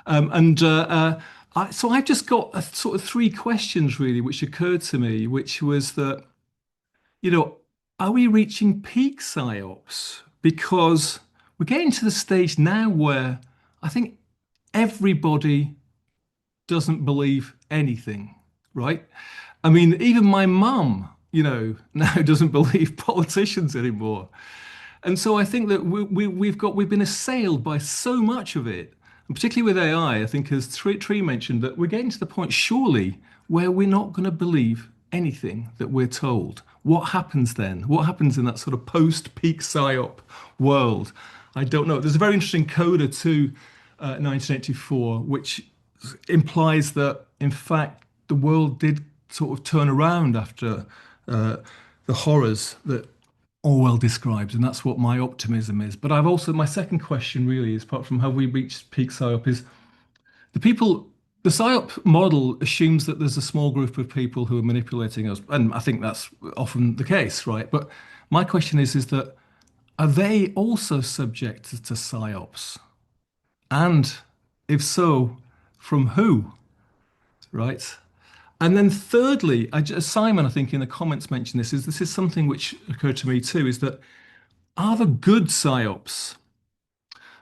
So I've just got sort of three questions really, which occurred to me, which was that, are we reaching peak psyops? Because we're getting to the stage now where I think everybody doesn't believe anything, right? I mean, even my mum, now doesn't believe politicians anymore. And so I think that we've been assailed by so much of it, and particularly with AI. I think, as Tree mentioned, that we're getting to the point, surely, where we're not going to believe anything that we're told. What happens then? What happens in that sort of post-peak psyop world? I don't know. There's a very interesting coda to 1984, which implies that, in fact, the world did sort of turn around after the horrors that Orwell describes, and that's what my optimism is. But my second question really is, apart from have we reached peak psyop, is the psyop model assumes that there's a small group of people who are manipulating us, and I think that's often the case, right? But my question is that are they also subject to psyops? And if so, from who, right? And then thirdly, Simon, I think in the comments mentioned this is something which occurred to me too, is that are the good psyops?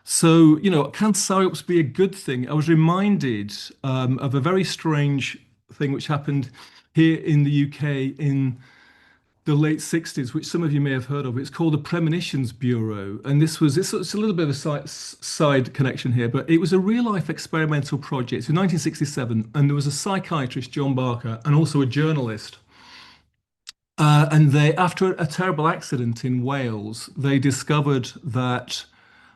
So, can psyops be a good thing? I was reminded of a very strange thing which happened here in the UK in the late 60s, which some of you may have heard of. It's called the Premonitions Bureau. And it's a little bit of a side connection here, but it was a real life experimental project in 1967. And there was a psychiatrist, John Barker, and also a journalist. And after a terrible accident in Wales, they discovered that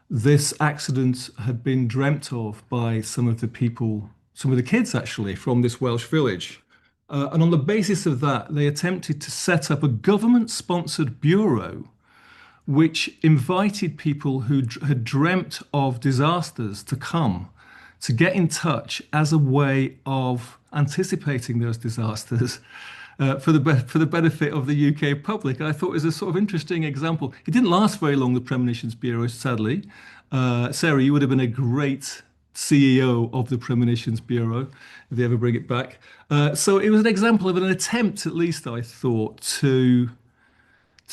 this accident had been dreamt of by some of the kids actually from this Welsh village. And on the basis of that, they attempted to set up a government-sponsored bureau which invited people who had dreamt of disasters to come to get in touch as a way of anticipating those disasters for the benefit of the UK public. I thought it was a sort of interesting example. It didn't last very long, the Premonitions Bureau, sadly. Sarah, you would have been a great CEO of the Premonitions Bureau if they ever bring it back. So it was an example of an attempt, at least I thought, to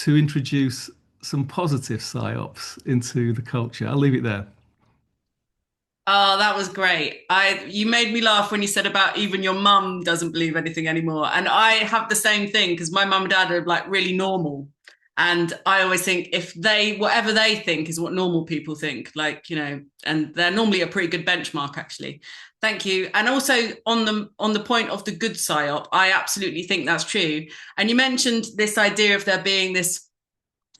introduce some positive psyops into the culture. I'll leave it there. Oh, that was great. You made me laugh when you said about even your mum doesn't believe anything anymore. And I have the same thing because my mum and dad are like really normal. And I always think if whatever they think is what normal people think, and they're normally a pretty good benchmark, actually. Thank you. And also on the point of the good psyop, I absolutely think that's true. And you mentioned this idea of there being this,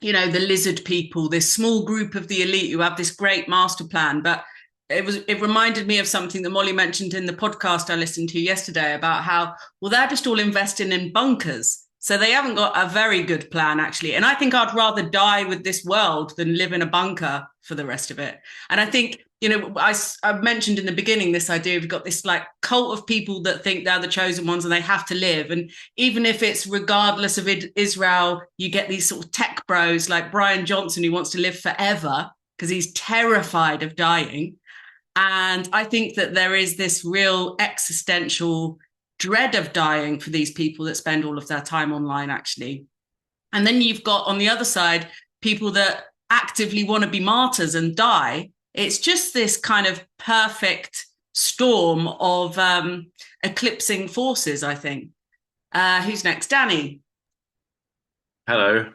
the lizard people, this small group of the elite who have this great master plan, but it reminded me of something that Molly mentioned in the podcast I listened to yesterday about how, well, they're just all investing in bunkers. So they haven't got a very good plan, actually. And I think I'd rather die with this world than live in a bunker for the rest of it. And I think, I mentioned in the beginning this idea we've got this like cult of people that think they're the chosen ones and they have to live. And even if it's regardless of Israel, you get these sort of tech bros like Brian Johnson who wants to live forever because he's terrified of dying. And I think that there is this real existential dread of dying for these people that spend all of their time online, actually. And then you've got on the other side people that actively want to be martyrs and die. It's just this kind of perfect storm of eclipsing forces, I think. Who's next? Danny. Hello.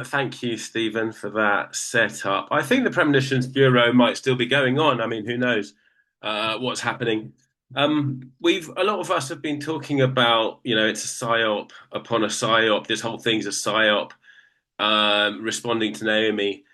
Thank you, Stephen, for that setup. I think the Premonitions Bureau might still be going on. I mean, who knows what's happening? A lot of us have been talking about, it's a psyop upon a psyop. This whole thing's a psyop. Responding to Naomi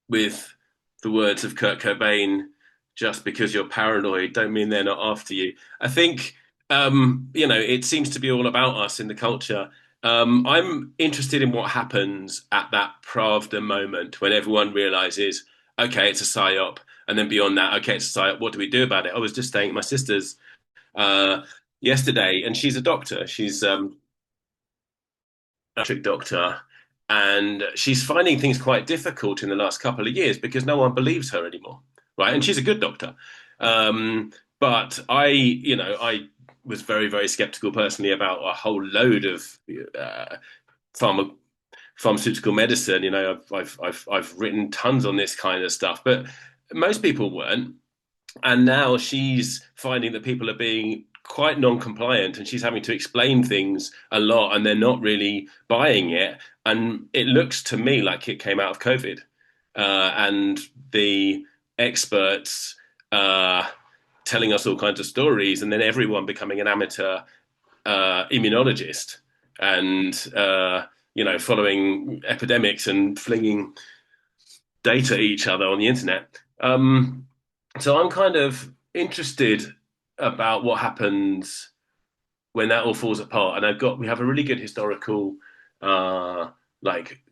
with the words of Kurt Cobain, just because you're paranoid, don't mean they're not after you. I think, it seems to be all about us in the culture. I'm interested in what happens at that Pravda moment when everyone realizes, okay, it's a psyop. And then beyond that, okay, it's a psyop. What do we do about it? I was just staying at my sister's yesterday, and she's a doctor. She's a pediatric doctor. And she's finding things quite difficult in the last couple of years because no one believes her anymore, right? And she's a good doctor. But I was very, very skeptical personally about a whole load of pharmaceutical medicine. I've written tons on this kind of stuff, but most people weren't. And now she's finding that people are being quite non-compliant, and she's having to explain things a lot, and they're not really buying it. And it looks to me like it came out of COVID, and the experts telling us all kinds of stories, and then everyone becoming an amateur immunologist and following epidemics and flinging data at each other on the internet. So I'm kind of interested about what happens when that all falls apart. And we have a really good historical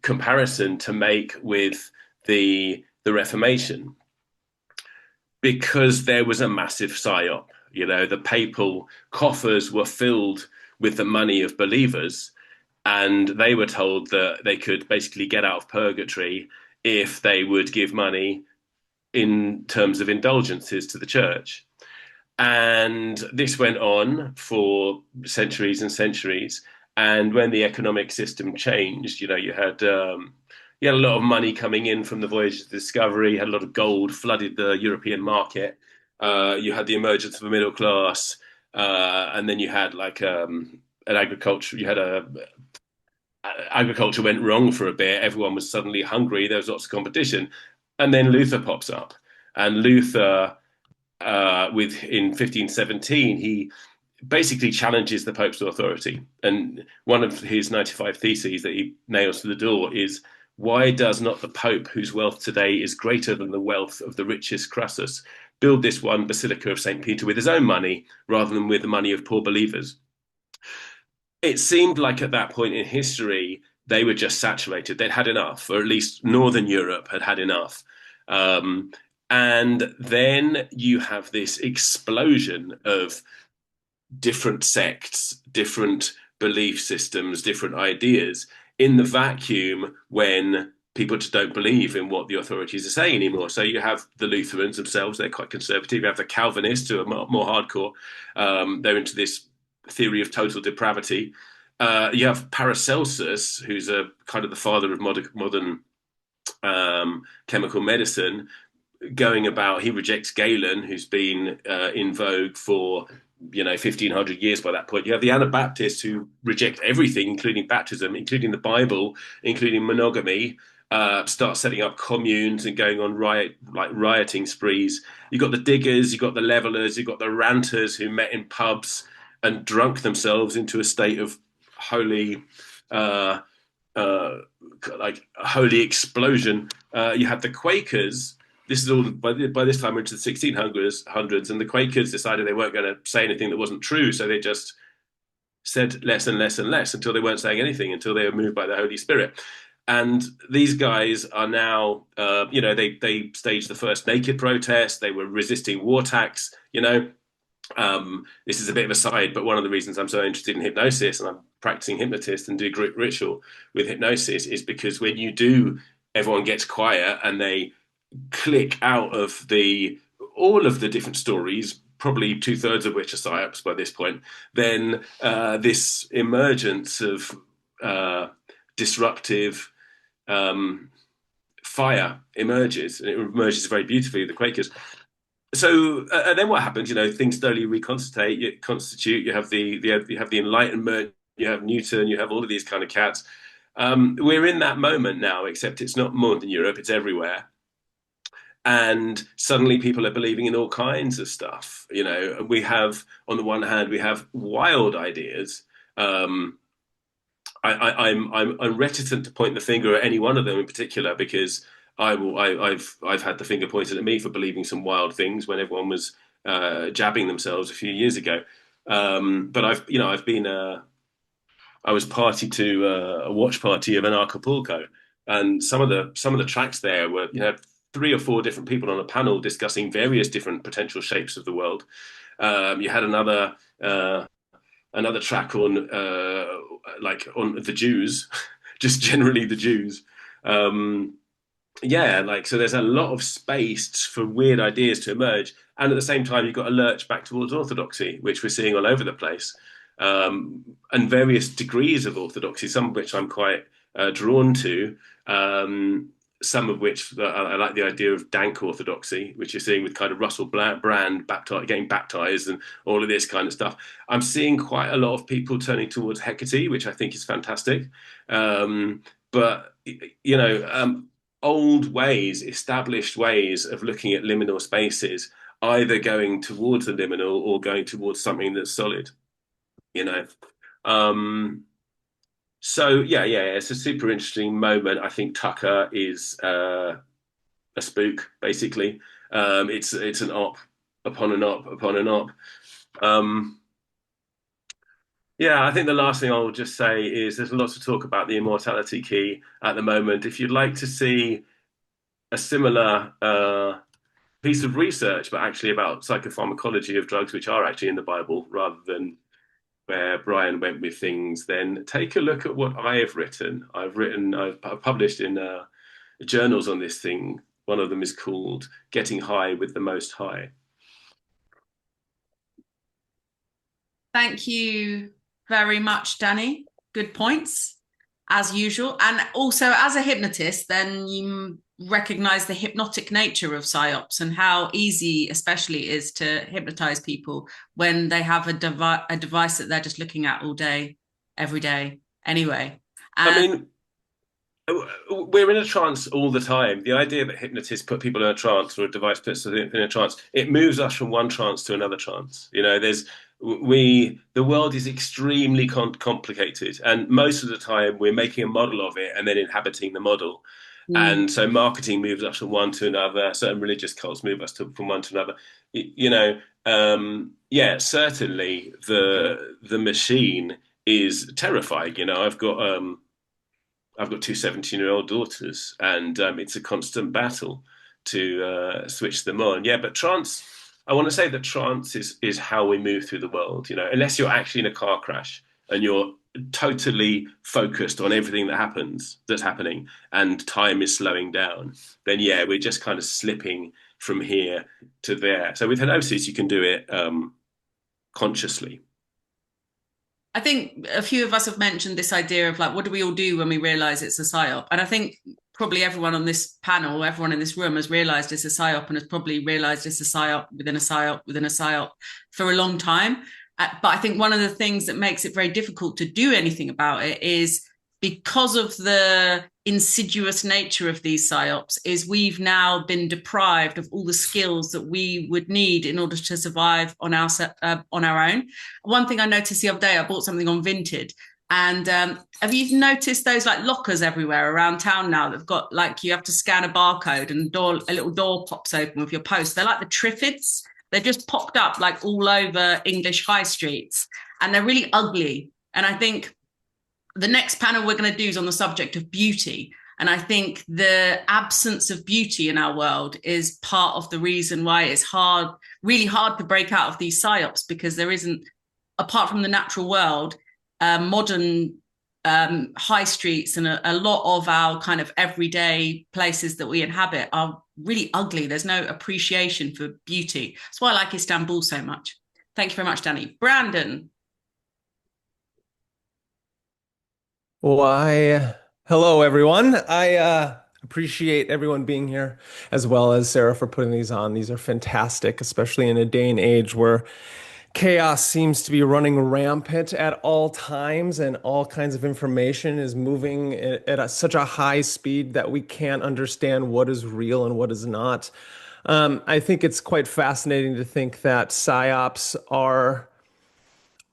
comparison to make with the Reformation, because there was a massive psyop. The papal coffers were filled with the money of believers, and they were told that they could basically get out of purgatory if they would give money in terms of indulgences to the church. And this went on for centuries and centuries. And when the economic system changed, you had a lot of money coming in from the voyage of discovery, had a lot of gold, flooded the European market. You had the emergence of a middle class, and then you had an agriculture. Agriculture went wrong for a bit. Everyone was suddenly hungry. There was lots of competition, and then Luther pops up, and Luther, in 1517, he basically challenges the Pope's authority. And one of his 95 theses that he nails to the door is, why does not the Pope, whose wealth today is greater than the wealth of the richest Crassus, build this one Basilica of St. Peter with his own money rather than with the money of poor believers? It seemed like at that point in history, they were just saturated. They'd had enough, or at least Northern Europe had had enough. And then you have this explosion of different sects, different belief systems, different ideas in the vacuum when people just don't believe in what the authorities are saying anymore. So you have the Lutherans themselves, they're quite conservative. You have the Calvinists who are more hardcore. They're into this theory of total depravity. You have Paracelsus, who's a kind of the father of modern chemical medicine, going about, he rejects Galen, who's been in vogue for 1500 years by that point. You have the Anabaptists who reject everything, including baptism, including the Bible, including monogamy, start setting up communes and going on rioting sprees. You've got the diggers, you've got the levelers, you've got the ranters who met in pubs and drunk themselves into a state of holy explosion. You had the Quakers this is all by this time we're into the 1600s, and the Quakers decided they weren't going to say anything that wasn't true, so they just said less and less and less until they weren't saying anything, until they were moved by the Holy Spirit. And these guys are now, they staged the first naked protest. They were resisting war tax. This is a bit of a side, but one of the reasons I'm so interested in hypnosis, and I'm practicing hypnotist and do group ritual with hypnosis, is because when you do, everyone gets quiet and they click out of all of the different stories, probably 2/3 of which are psyops by this point, then this emergence of disruptive fire emerges, and it emerges very beautifully, the Quakers. So, and then what happens? Things slowly reconstitute. You have the Enlightenment, you have Newton, you have all of these kind of cats. We're in that moment now, except it's not more than Europe; it's everywhere. And suddenly, people are believing in all kinds of stuff. We have, on the one hand, we have wild ideas. I'm reticent to point the finger at any one of them in particular, because I've had the finger pointed at me for believing some wild things when everyone was jabbing themselves a few years ago. But I was party to a watch party of an Acapulco, and some of the tracks there were 3 or 4 different people on a panel discussing various different potential shapes of the world. You had another track on on the Jews, just generally the Jews. So there's a lot of space for weird ideas to emerge, and at the same time you've got a lurch back towards orthodoxy, which we're seeing all over the place, and various degrees of orthodoxy, some of which I'm quite drawn to. Some of which I like the idea of dank orthodoxy, which you're seeing with kind of Russell Brand getting baptized and all of this kind of stuff. I'm seeing quite a lot of people turning towards Hecate, which I think is fantastic. But old ways, established ways of looking at liminal spaces, either going towards the liminal or going towards something that's solid. So it's a super interesting moment. I think Tucker is a spook, basically. It's an op upon an op upon an op. I think the last thing I'll just say is there's lots to talk about the immortality key at the moment. If you'd like to see a similar piece of research, but actually about psychopharmacology of drugs, which are actually in the Bible rather than where Brian went with things, then take a look at what I have written. I've published in journals on this thing. One of them is called Getting High with the Most High. Thank you very much, Danny. Good points, as usual. And also, as a hypnotist, then you recognize the hypnotic nature of psyops and how easy especially it is to hypnotize people when they have a device that they're just looking at all day, every day anyway. We're in a trance all the time. The idea that hypnotists put people in a trance, or a device puts them in a trance, it moves us from one trance to another trance. The world is extremely complicated, and most of the time we're making a model of it and then inhabiting the model. And so marketing moves us from one to another. Certain religious cults move us from one to another. Certainly the machine is terrifying. I've got 2 17-year-old daughters, and it's a constant battle to switch them on. But trance, I want to say that trance is how we move through the world. Unless you're actually in a car crash and you're totally focused on everything that's happening, and time is slowing down, then we're just kind of slipping from here to there. So with hypnosis, you can do it consciously. I think a few of us have mentioned this idea of what do we all do when we realize it's a psyop? And I think probably everyone on this panel, everyone in this room has realized it's a psyop, and has probably realized it's a psyop within a psyop within a psyop for a long time. But I think one of the things that makes it very difficult to do anything about it is because of the insidious nature of these psyops, is we've now been deprived of all the skills that we would need in order to survive on our own. One thing I noticed the other day, I bought something on Vinted, And have you noticed those like lockers everywhere around town now that've got like you have to scan a barcode and a little door pops open with your post? They're like the Triffids. They've just popped up like all over English high streets, and they're really ugly. And I think the next panel we're going to do is on the subject of beauty. And I think the absence of beauty in our world is part of the reason why it's really hard to break out of these psyops, because there isn't, apart from the natural world, modern high streets and a lot of our kind of everyday places that we inhabit are really ugly. There's no appreciation for beauty. That's why I like Istanbul so much. Thank you very much, Danny. Brandon. Why, hello, everyone. I appreciate everyone being here, as well as Sarah for putting these on. These are fantastic, especially in a day and age where chaos seems to be running rampant at all times and all kinds of information is moving at such a high speed that we can't understand what is real and what is not. I think it's quite fascinating to think that psyops are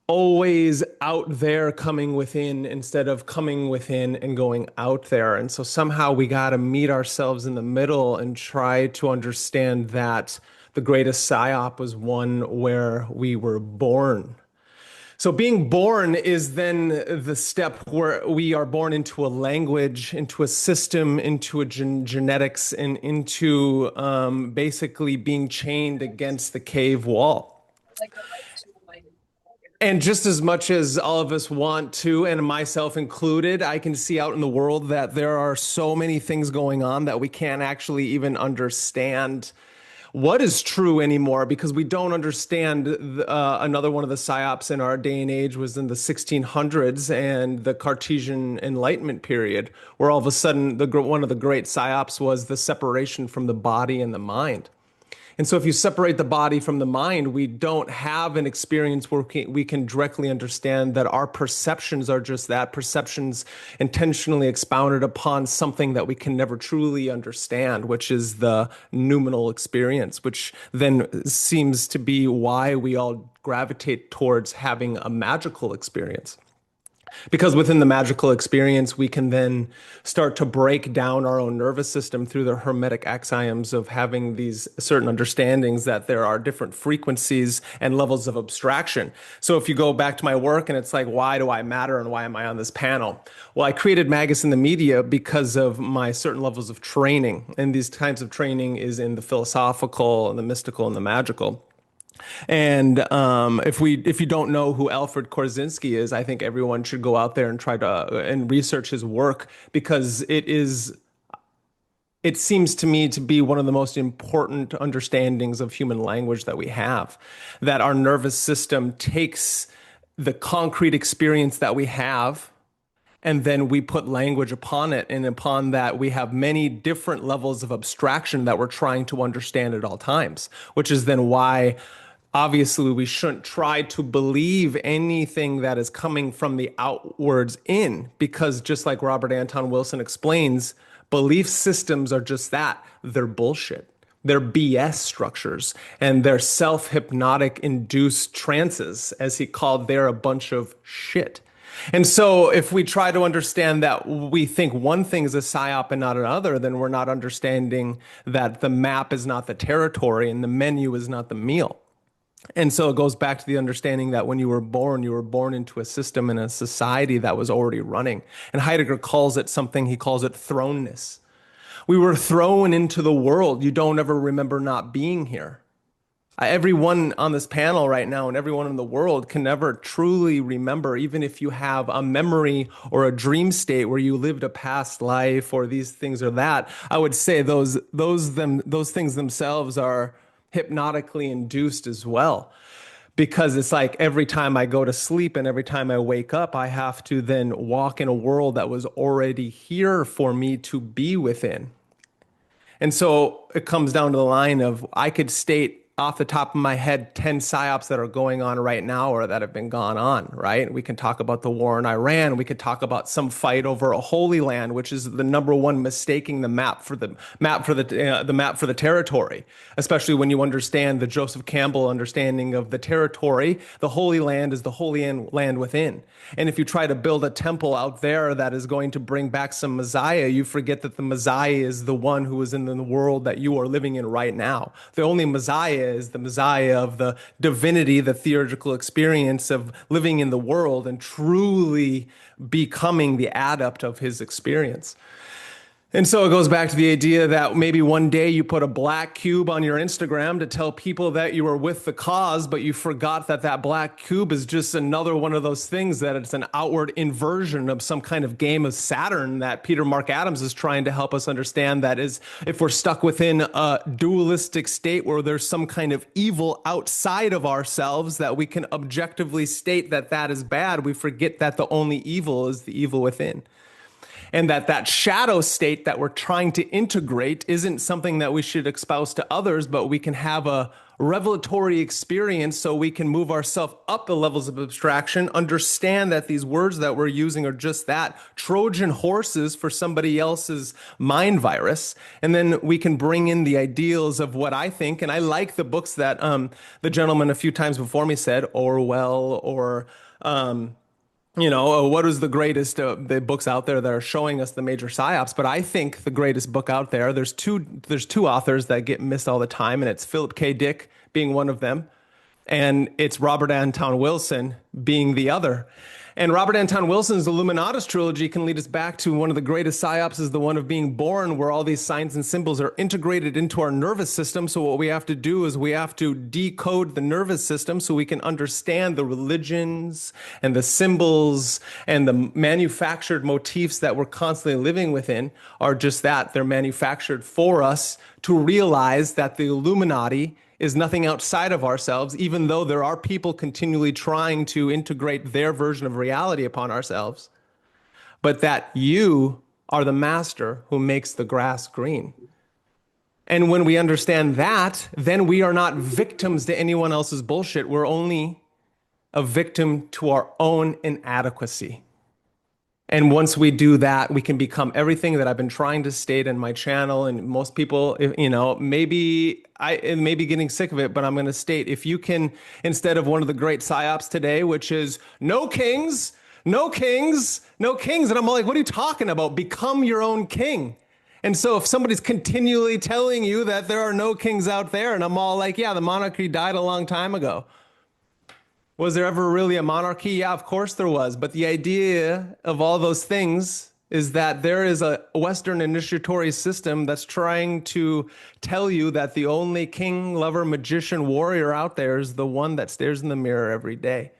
always out there coming within instead of coming within and going out there. And so somehow we got to meet ourselves in the middle and try to understand that the greatest psyop was one where we were born. So being born is then the step where we are born into a language, into a system, into a genetics, and into basically being chained against the cave wall. And just as much as all of us want to, and myself included, I can see out in the world that there are so many things going on that we can't actually even understand what is true anymore, because we don't understand. Another one of the psyops in our day and age was in the 1600s and the Cartesian Enlightenment period, where all of a sudden one of the great psyops was the separation from the body and the mind. And so if you separate the body from the mind, we don't have an experience where we can directly understand that our perceptions are just that, perceptions intentionally expounded upon something that we can never truly understand, which is the noumenal experience, which then seems to be why we all gravitate towards having a magical experience. Because within the magical experience, we can then start to break down our own nervous system through the hermetic axioms of having these certain understandings that there are different frequencies and levels of abstraction. So if you go back to my work and it's like, why do I matter and why am I on this panel? Well, I created Magus in the Media because of my certain levels of training. And these kinds of training is in the philosophical and the mystical and the magical. And if you don't know who Alfred Korzynski is, I think everyone should go out there and try to and research his work, because it seems to me to be one of the most important understandings of human language that we have, that our nervous system takes the concrete experience that we have, and then we put language upon it. And upon that, we have many different levels of abstraction that we're trying to understand at all times, which is then why obviously we shouldn't try to believe anything that is coming from the outwards in, because just like Robert Anton Wilson explains, belief systems are just that. They're bullshit. They're BS structures, and they're self-hypnotic induced trances, as he called they're a bunch of shit. And so if we try to understand that we think one thing is a psyop and not another, then we're not understanding that the map is not the territory and the menu is not the meal. And so it goes back to the understanding that when you were born into a system and a society that was already running. And Heidegger calls it something, he calls it thrownness. We were thrown into the world. You don't ever remember not being here. Everyone on this panel right now and everyone in the world can never truly remember, even if you have a memory or a dream state where you lived a past life or these things or that. I would say those things themselves are hypnotically induced as well, because it's like every time I go to sleep and every time I wake up, I have to then walk in a world that was already here for me to be within. And so it comes down to the line of I could state off the top of my head 10 psyops that are going on right now or that have been gone on, right? We can talk about the war in Iran. We could talk about some fight over a holy land, which is the number one mistaking the map for the map for the territory, especially when you understand the Joseph Campbell understanding of the territory. The holy land is the holy land within. And if you try to build a temple out there that is going to bring back some Messiah, you forget that the Messiah is the one who is in the world that you are living in right now. The only Messiah is the Messiah of the divinity, the theurgical experience of living in the world and truly becoming the adept of his experience. And so it goes back to the idea that maybe one day you put a black cube on your Instagram to tell people that you were with the cause, but you forgot that that black cube is just another one of those things, that it's an outward inversion of some kind of game of Saturn that Peter Mark Adams is trying to help us understand. That is, if we're stuck within a dualistic state where there's some kind of evil outside of ourselves that we can objectively state that that is bad, we forget that the only evil is the evil within. And that shadow state that we're trying to integrate isn't something that we should espouse to others, but we can have a revelatory experience so we can move ourselves up the levels of abstraction, understand that these words that we're using are just that, Trojan horses for somebody else's mind virus. And then we can bring in the ideals of what I think, and I like the books that the gentleman a few times before me said, Orwell or what is the greatest, the books out there that are showing us the major psyops. But I think the greatest book out there, there's two authors that get missed all the time, and it's Philip K. Dick being one of them, and it's Robert Anton Wilson being the other. And Robert Anton Wilson's Illuminatus trilogy can lead us back to one of the greatest psyops, is the one of being born, where all these signs and symbols are integrated into our nervous system. So what we have to do is we have to decode the nervous system so we can understand the religions and the symbols and the manufactured motifs that we're constantly living within are just that. They're manufactured for us to realize that the Illuminati is nothing outside of ourselves, even though there are people continually trying to integrate their version of reality upon ourselves, but that you are the master who makes the grass green. And when we understand that, then we are not victims to anyone else's bullshit. We're only a victim to our own inadequacy. And once we do that, we can become everything that I've been trying to state in my channel. And most people, maybe I may be getting sick of it, but I'm going to state, if you can, instead of one of the great psyops today, which is no kings, no kings, no kings. And I'm like, what are you talking about? Become your own king. And so if somebody's continually telling you that there are no kings out there, and I'm all like, yeah, the monarchy died a long time ago. Was there ever really a monarchy? Yeah, of course there was. But the idea of all those things is that there is a Western initiatory system that's trying to tell you that the only king, lover, magician, warrior out there is the one that stares in the mirror every day.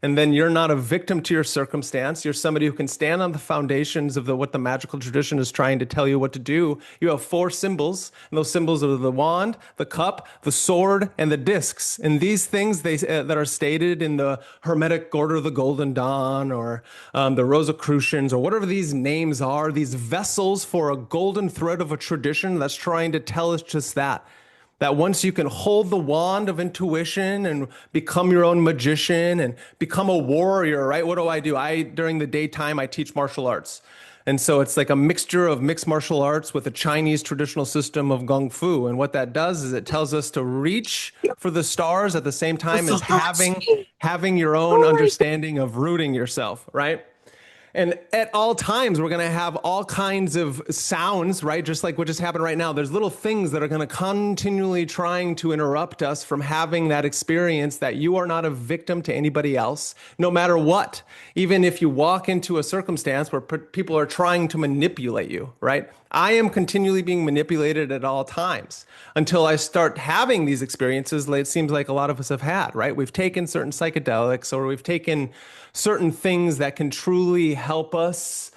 And then you're not a victim to your circumstance. You're somebody who can stand on the foundations of what the magical tradition is trying to tell you what to do. You have 4 symbols, and those symbols are the wand, the cup, the sword, and the discs. And these things that are stated in the Hermetic Order of the Golden Dawn, or the Rosicrucians, or whatever these names are, these vessels for a golden thread of a tradition that's trying to tell us just that. That once you can hold the wand of intuition and become your own magician and become a warrior, right? What do? During the daytime, I teach martial arts. And so it's like a mixture of mixed martial arts with a Chinese traditional system of Kung Fu. And what that does is it tells us to reach for the stars at the same time as having your own understanding of rooting yourself, right? And at all times, we're going to have all kinds of sounds, right? Just like what just happened right now. There's little things that are going to continually trying to interrupt us from having that experience that you are not a victim to anybody else, no matter what. Even if you walk into a circumstance where people are trying to manipulate you, right? I am continually being manipulated at all times until I start having these experiences it seems like a lot of us have had, right? We've taken certain psychedelics, or we've taken certain things that can truly help us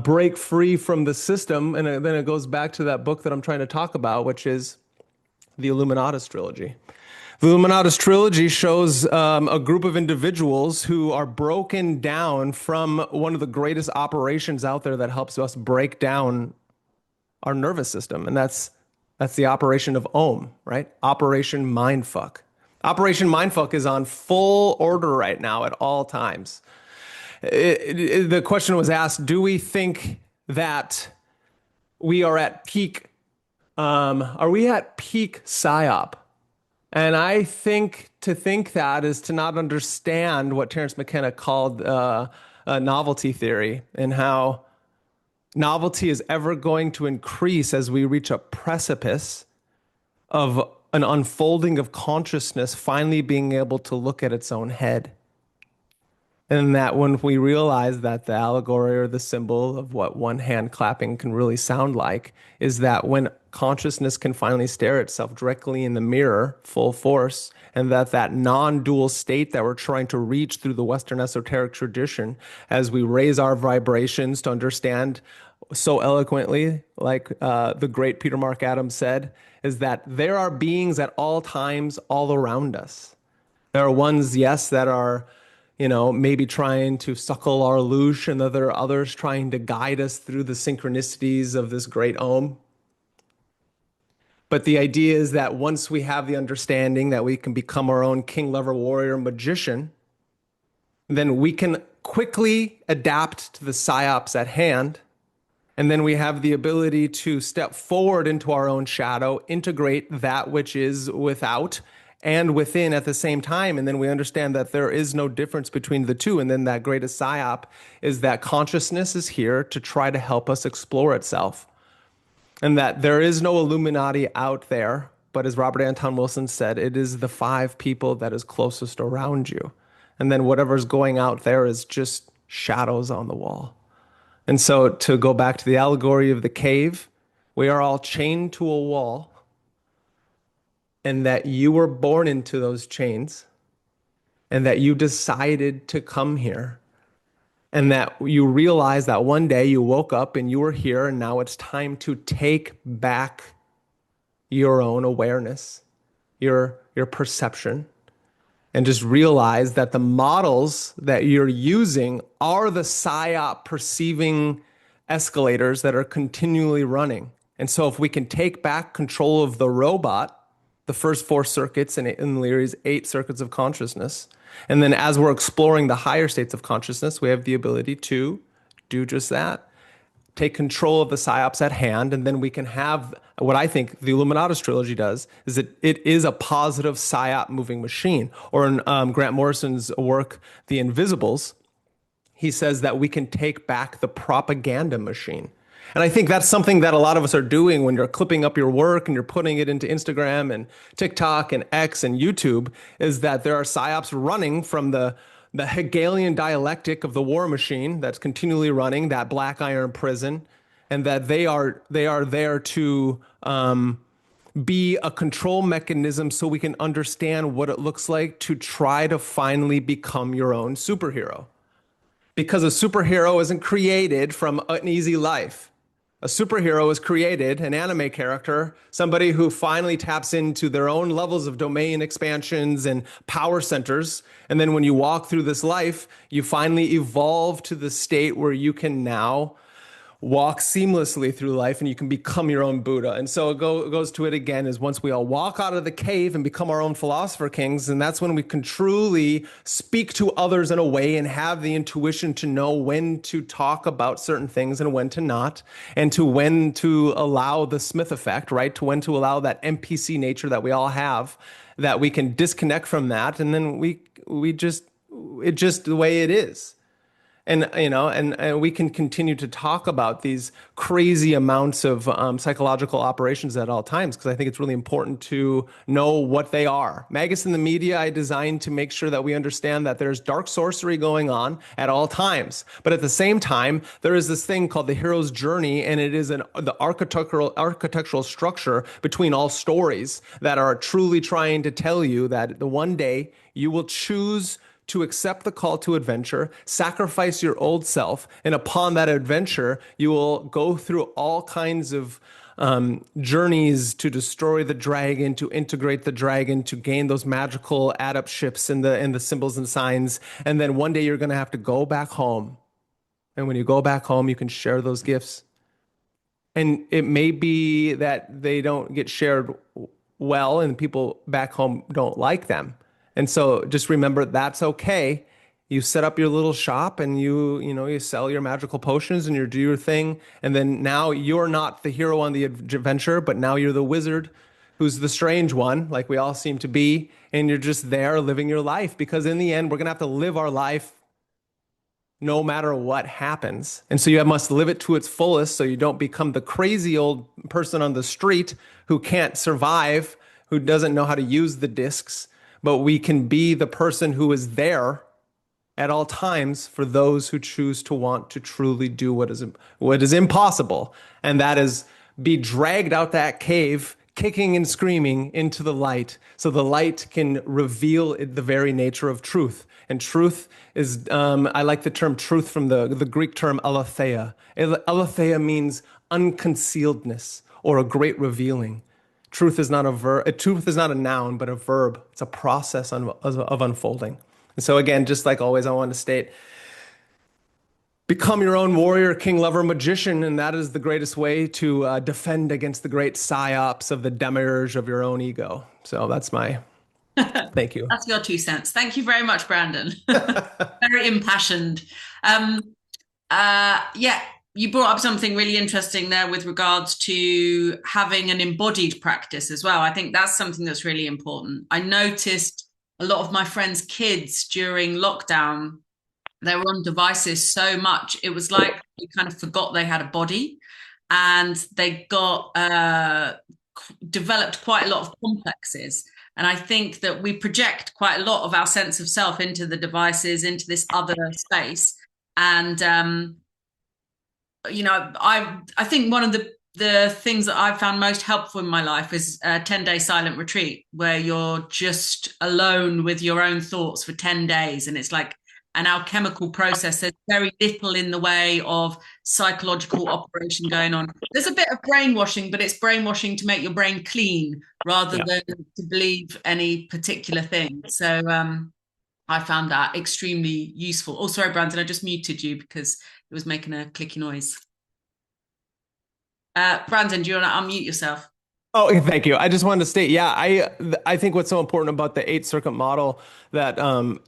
break free from the system. And then it goes back to that book that I'm trying to talk about, which is the Illuminatus trilogy. The Illuminatus trilogy shows a group of individuals who are broken down from one of the greatest operations out there that helps us break down our nervous system, and that's That's the operation of Om, right? Operation Mindfuck. Operation Mindfuck is on full order right now at all times. The question was asked, do we think that we are at peak, are we at peak psyop? And I think to think that is to not understand what Terence McKenna called novelty theory, and how novelty is ever going to increase as we reach a precipice of an unfolding of consciousness finally being able to look at its own head. And that when we realize that the allegory or the symbol of what one hand clapping can really sound like is that when consciousness can finally stare itself directly in the mirror full force, and that non-dual state that we're trying to reach through the Western esoteric tradition as we raise our vibrations to understand so eloquently, like the great Peter Mark Adams said, is that there are beings at all times all around us. There are ones, yes, that are maybe trying to suckle our loosh, and there are others trying to guide us through the synchronicities of this great Om. But the idea is that once we have the understanding that we can become our own king, lover, warrior, magician, then we can quickly adapt to the psyops at hand. And then we have the ability to step forward into our own shadow, integrate that which is without and within at the same time. And then we understand that there is no difference between the two. And then that greatest psyop is that consciousness is here to try to help us explore itself. And that there is no Illuminati out there. But as Robert Anton Wilson said, it is the 5 people that is closest around you. And then whatever's going out there is just shadows on the wall. And so to go back to the allegory of the cave, we are all chained to a wall. And that you were born into those chains, and that you decided to come here, and that you realized that one day you woke up and you were here, and now it's time to take back your own awareness, your perception, and just realize that the models that you're using are the psyop perceiving escalators that are continually running. And so if we can take back control of the robot, the first 4 circuits in Leary's 8 circuits of consciousness. And then as we're exploring the higher states of consciousness, we have the ability to do just that. Take control of the psyops at hand, and then we can have what I think the Illuminatus trilogy does, is that it is a positive psyop moving machine. Or in Grant Morrison's work, The Invisibles, he says that we can take back the propaganda machine. And I think that's something that a lot of us are doing when you're clipping up your work and you're putting it into Instagram and TikTok and X and YouTube, is that there are psyops running from the Hegelian dialectic of the war machine that's continually running, that black iron prison, and that they are there to be a control mechanism so we can understand what it looks like to try to finally become your own superhero. Because a superhero isn't created from an easy life. A superhero is created, an anime character, somebody who finally taps into their own levels of domain expansions and power centers. And then when you walk through this life, you finally evolve to the state where you can now walk seamlessly through life and you can become your own Buddha. And so it goes to it again, is once we all walk out of the cave and become our own philosopher kings, and that's when we can truly speak to others in a way and have the intuition to know when to talk about certain things and when to not, and to when to allow the Smith effect, right? To when to allow that NPC nature that we all have, that we can disconnect from that. And then it's just the way it is. And, and we can continue to talk about these crazy amounts of psychological operations at all times, because I think it's really important to know what they are. Magus in the media, I designed to make sure that we understand that there's dark sorcery going on at all times. But at the same time, there is this thing called the hero's journey, and it is the architectural structure between all stories that are truly trying to tell you that the one day you will choose to accept the call to adventure, sacrifice your old self, and upon that adventure, you will go through all kinds of journeys to destroy the dragon, to integrate the dragon, to gain those magical adept ships and the symbols and signs. And then one day you're going to have to go back home. And when you go back home, you can share those gifts And it may be that they don't get shared well and people back home don't like them. And so just remember that's okay. You set up your little shop and you sell your magical potions and you do your thing. And then now you're not the hero on the adventure, but now you're the wizard who's the strange one, like we all seem to be. And you're just there living your life, because in the end, we're going to have to live our life no matter what happens. And so you must live it to its fullest so you don't become the crazy old person on the street who can't survive, who doesn't know how to use the discs, but we can be the person who is there at all times for those who choose to want to truly do what is impossible, and that is be dragged out that cave kicking and screaming into the light, so the light can reveal the very nature of truth. And truth is, I like the term truth from the Greek term aletheia. Aletheia means unconcealedness or a great revealing. Truth is not a verb. Truth is not a noun, but a verb. It's a process of unfolding. And so again, just like always, I want to state, become your own warrior, king, lover, magician, and that is the greatest way to defend against the great psyops of the demiurge of your own ego. So that's my thank you. That's your 2 cents. Thank you very much, Brandon. Very impassioned. Yeah, you brought up something really interesting there with regards to having an embodied practice as well. I think that's something that's really important. I noticed a lot of my friends' kids during lockdown, they were on devices so much. It was like they kind of forgot they had a body, and they developed quite a lot of complexes. And I think that we project quite a lot of our sense of self into the devices, into this other space. And, I think one of the things that I've found most helpful in my life is a 10-day silent retreat where you're just alone with your own thoughts for 10 days. And it's like an alchemical process. There's very little in the way of psychological operation going on. There's a bit of brainwashing, but it's brainwashing to make your brain clean rather than to believe any particular thing. So I found that extremely useful. Oh, sorry, Brandon, I just muted you because it was making a clicky noise. Brandon, do you want to unmute yourself? Oh, thank you. I just wanted to state, I think what's so important about the 8-circuit model that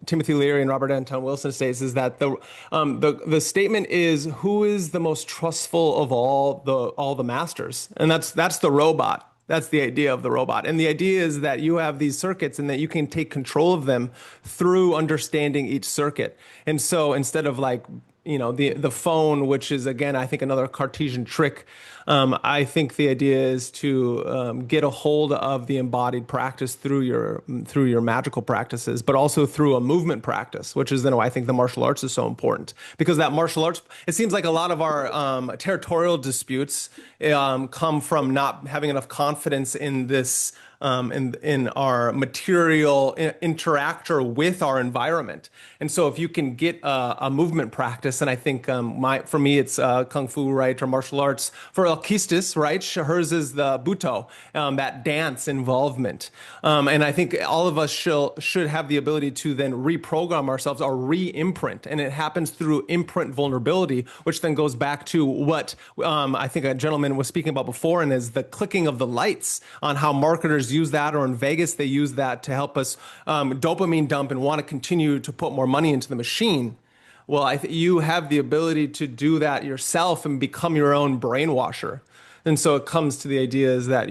Timothy Leary and Robert Anton Wilson states is that the statement is, who is the most trustful of all the masters, and that's the robot. That's the idea of the robot. And the idea is that you have these circuits and that you can take control of them through understanding each circuit. And so instead of the phone, which is, again, I think another Cartesian trick, I think the idea is to get a hold of the embodied practice through your magical practices, but also through a movement practice, which is then why I think the martial arts is so important, because that martial arts, it seems like a lot of our territorial disputes come from not having enough confidence in this in our material interactor with our environment. And so if you can get a movement practice, and I think for me it's Kung Fu, right, or martial arts. For Alkistis, right, hers is the Buto, that dance involvement. And I think all of us should have the ability to then reprogram ourselves or re-imprint. And it happens through imprint vulnerability, which then goes back to what I think a gentleman was speaking about before, and is the clicking of the lights, on how marketers use that, or in Vegas, they use that to help us dopamine dump and want to continue to put more money into the machine. Well, you have the ability to do that yourself and become your own brainwasher. And so it comes to the idea is that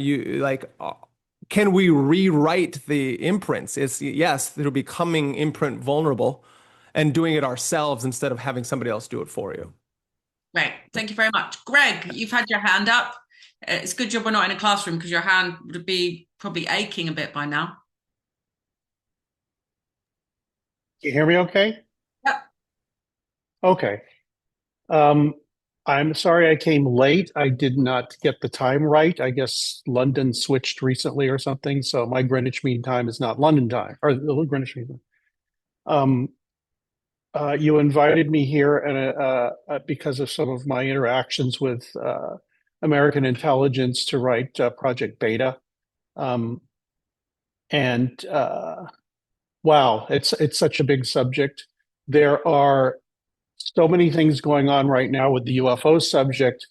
can we rewrite the imprints? It's yes, through becoming imprint vulnerable and doing it ourselves instead of having somebody else do it for you. Great. Thank you very much. Greg, you've had your hand up. It's a good job we're not in a classroom, because your hand would be probably aching a bit by now. Can you hear me okay? Yep. Okay. I'm sorry I came late. I did not get the time right. I guess London switched recently or something, so my Greenwich Mean Time is not London time, or Greenwich Mean Time. You invited me here and because of some of my interactions with American intelligence to write Project Beta. Wow, it's such a big subject. There are so many things going on right now with the UFO subject,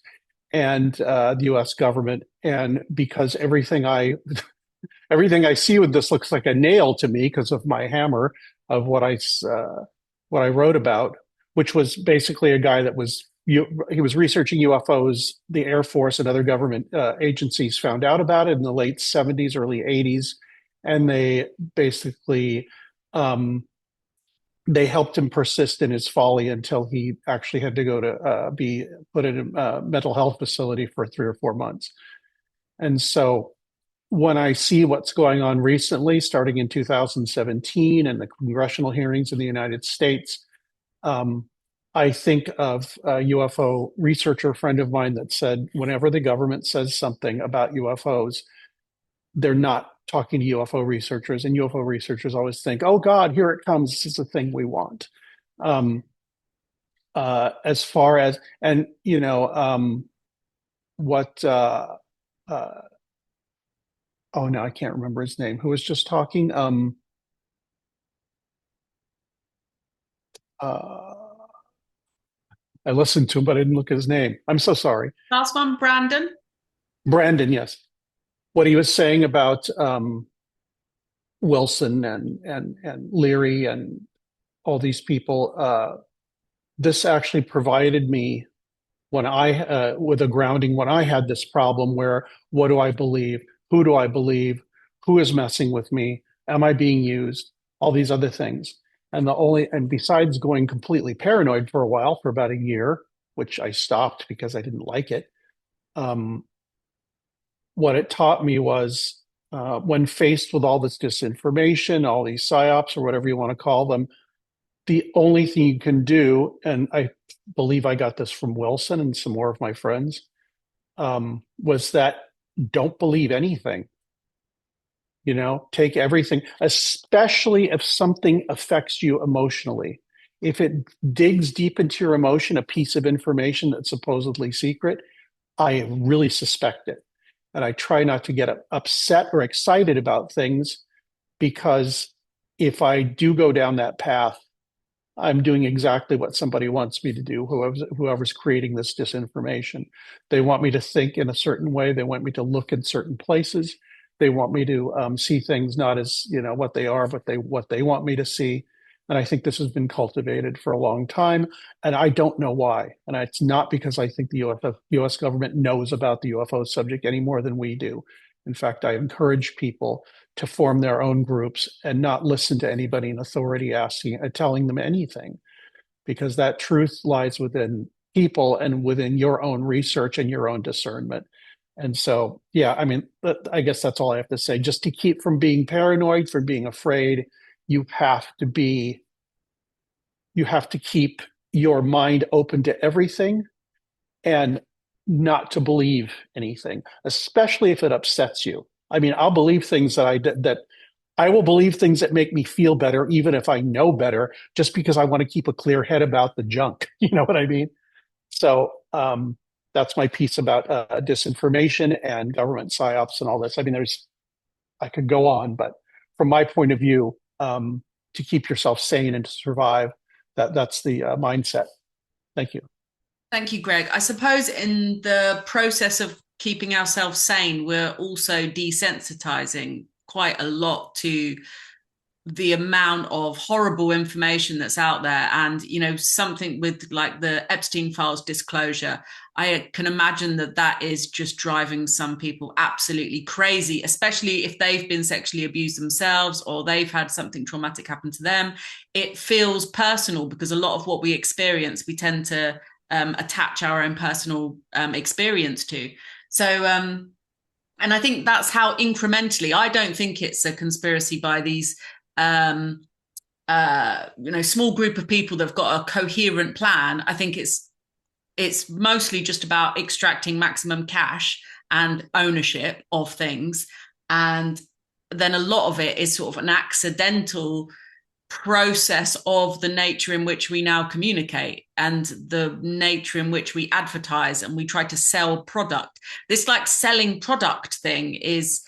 and the U.S. government. And because everything I see with this looks like a nail to me because of my hammer of what I wrote about, which was basically a guy that he was researching UFOs. The Air Force and other government agencies found out about it in the late 70s, early 80s, and they basically they helped him persist in his folly until he actually had to go to be put in a mental health facility for 3 or 4 months. And so when I see what's going on recently, starting in 2017 and the congressional hearings in the United States, I think of a UFO researcher friend of mine that said, whenever the government says something about UFOs, they're not talking to UFO researchers, and UFO researchers always think, "Oh God, here it comes. This is the thing we want." As far as, and what? Oh no, I can't remember his name. Who was just talking? I listened to him, but I didn't look at his name. I'm so sorry. Last one, Brandon. Brandon, yes. What he was saying about Wilson and Leary and all these people, this actually provided me when I with a grounding when I had this problem where what do I believe? Who do I believe? Who is messing with me? Am I being used? All these other things. And besides going completely paranoid for a while, for about a year, which I stopped because I didn't like it, what it taught me was when faced with all this disinformation, all these psyops or whatever you want to call them, the only thing you can do, and I believe I got this from Wilson and some more of my friends, was that don't believe anything. Take everything, especially if something affects you emotionally. If it digs deep into your emotion, a piece of information that's supposedly secret, I really suspect it. And I try not to get upset or excited about things, because if I do go down that path, I'm doing exactly what somebody wants me to do, whoever's creating this disinformation. They want me to think in a certain way. They want me to look in certain places. They want me to see things not as what they are, but what they want me to see. And I think this has been cultivated for a long time, and I don't know why. And it's not because I think the U.S. government knows about the UFO subject any more than we do. In fact, I encourage people to form their own groups and not listen to anybody in authority telling them anything, because that truth lies within people and within your own research and your own discernment. And so, yeah, I mean, I guess that's all I have to say. Just to keep from being paranoid, from being afraid, you have to keep your mind open to everything and not to believe anything, especially if it upsets you. I mean, I'll believe things that I will believe things that make me feel better, even if I know better, just because I want to keep a clear head about the junk. You know what I mean? So that's my piece about disinformation and government psyops and all this. I mean, I could go on, but from my point of view, to keep yourself sane and to survive, that's the mindset. Thank you. Thank you, Greg. I suppose in the process of keeping ourselves sane, we're also desensitizing quite a lot to the amount of horrible information that's out there. And, something with like the Epstein files disclosure, I can imagine that is just driving some people absolutely crazy, especially if they've been sexually abused themselves or they've had something traumatic happen to them. It feels personal because a lot of what we experience, we tend to attach our own personal experience to. So, and I think that's how incrementally, I don't think it's a conspiracy by these small group of people that have got a coherent plan. I think it's mostly just about extracting maximum cash and ownership of things. And then a lot of it is sort of an accidental process of the nature in which we now communicate and the nature in which we advertise and we try to sell product. This like selling product thing is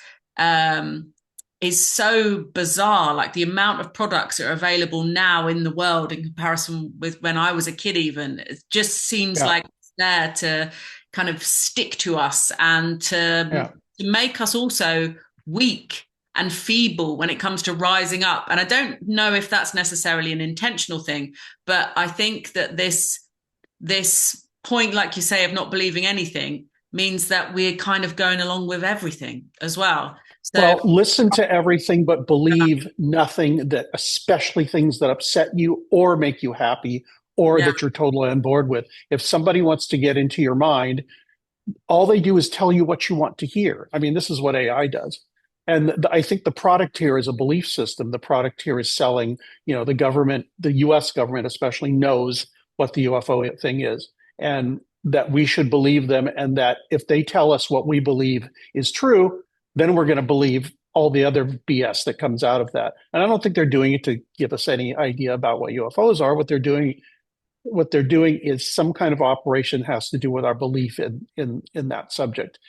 so bizarre. Like the amount of products that are available now in the world in comparison with when I was a kid, even, it just seems like it's there to kind of stick to us and to make us also weak and feeble when it comes to rising up. And I don't know if that's necessarily an intentional thing, but I think that this point, like you say, of not believing anything means that we're kind of going along with everything as well. So, well, listen to everything, but believe nothing, that especially things that upset you or make you happy or that you're totally on board with. If somebody wants to get into your mind, all they do is tell you what you want to hear. I mean, this is what AI does. And I think the product here is a belief system. The product here is selling, the government, the US government especially, knows what the UFO thing is, and that we should believe them. And that if they tell us what we believe is true, then we're going to believe all the other BS that comes out of that. And I don't think they're doing it to give us any idea about what UFOs are. What they're doing is some kind of operation has to do with our belief in that subject.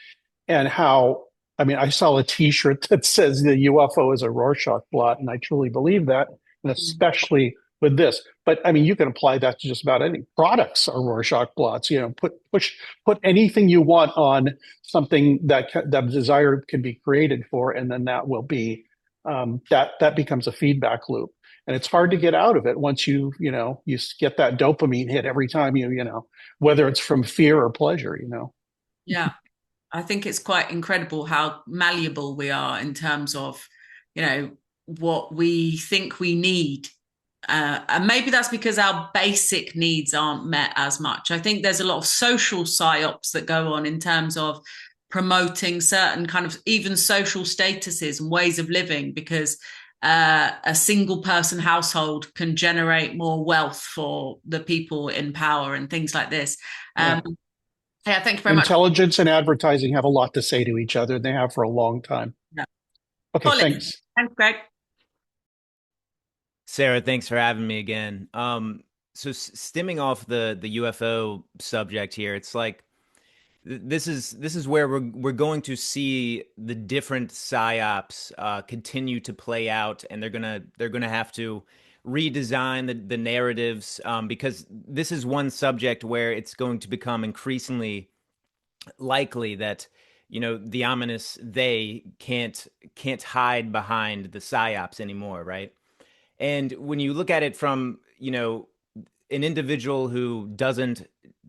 And how, I mean, I saw a T-shirt that says the UFO is a Rorschach blot, and I truly believe that, and especially with this. But I mean, you can apply that to just about any products are Rorschach blots. Put anything you want on something that desire can be created for, and then that will be that becomes a feedback loop. And it's hard to get out of it once you get that dopamine hit every time whether it's from fear or pleasure. Yeah, I think it's quite incredible how malleable we are in terms of, what we think we need. And maybe that's because our basic needs aren't met as much. I think there's a lot of social psyops that go on in terms of promoting certain kind of even social statuses and ways of living, because a single person household can generate more wealth for the people in power and things like this. Thank you very much. Intelligence and advertising have a lot to say to each other, and they have for a long time. Yeah. Okay, thanks. Thanks, Greg. Sarah, thanks for having me again. So stemming off the UFO subject here, it's like this is where we're going to see the different psyops continue to play out, and they're gonna have to redesign the narratives, because this is one subject where it's going to become increasingly likely that the ominous they can't hide behind the psyops anymore, right? And when you look at it from an individual who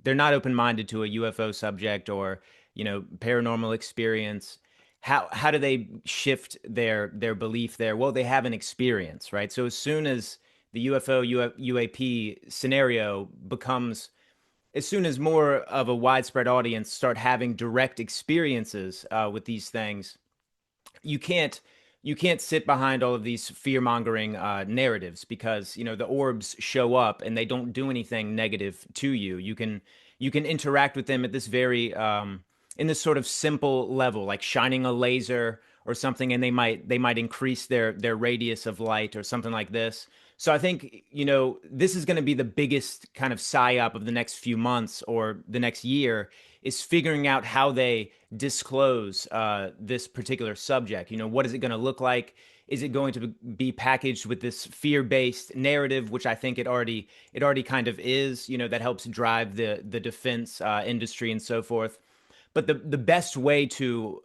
they're not open-minded to a UFO subject or paranormal experience, how do they shift their belief there? Well, they have an experience, right? So as soon as the UAP scenario becomes, as soon as more of a widespread audience start having direct experiences with these things, you can't sit behind all of these fear-mongering narratives, because the orbs show up and they don't do anything negative to you. You can interact with them at this very in this sort of simple level, like shining a laser or something, and they might increase their radius of light or something like this. So I think this is going to be the biggest kind of psyop of the next few months or the next year, is figuring out how they disclose this particular subject. What is it going to look like? Is it going to be packaged with this fear-based narrative, which I think it already kind of is, that helps drive the defense industry and so forth. But the best way to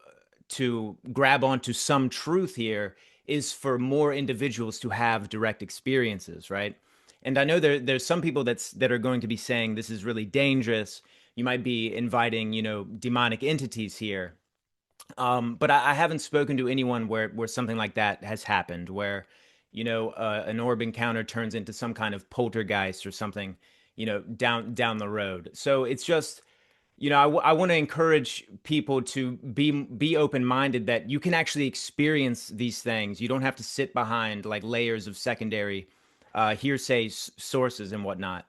grab onto some truth here is for more individuals to have direct experiences, right? And I know there's some people that are going to be saying this is really dangerous. You might be inviting, demonic entities here. But I haven't spoken to anyone where something like that has happened, where, an orb encounter turns into some kind of poltergeist or something, down the road. So it's just, I want to encourage people to be open-minded, that you can actually experience these things. You don't have to sit behind like layers of secondary hearsay sources and whatnot.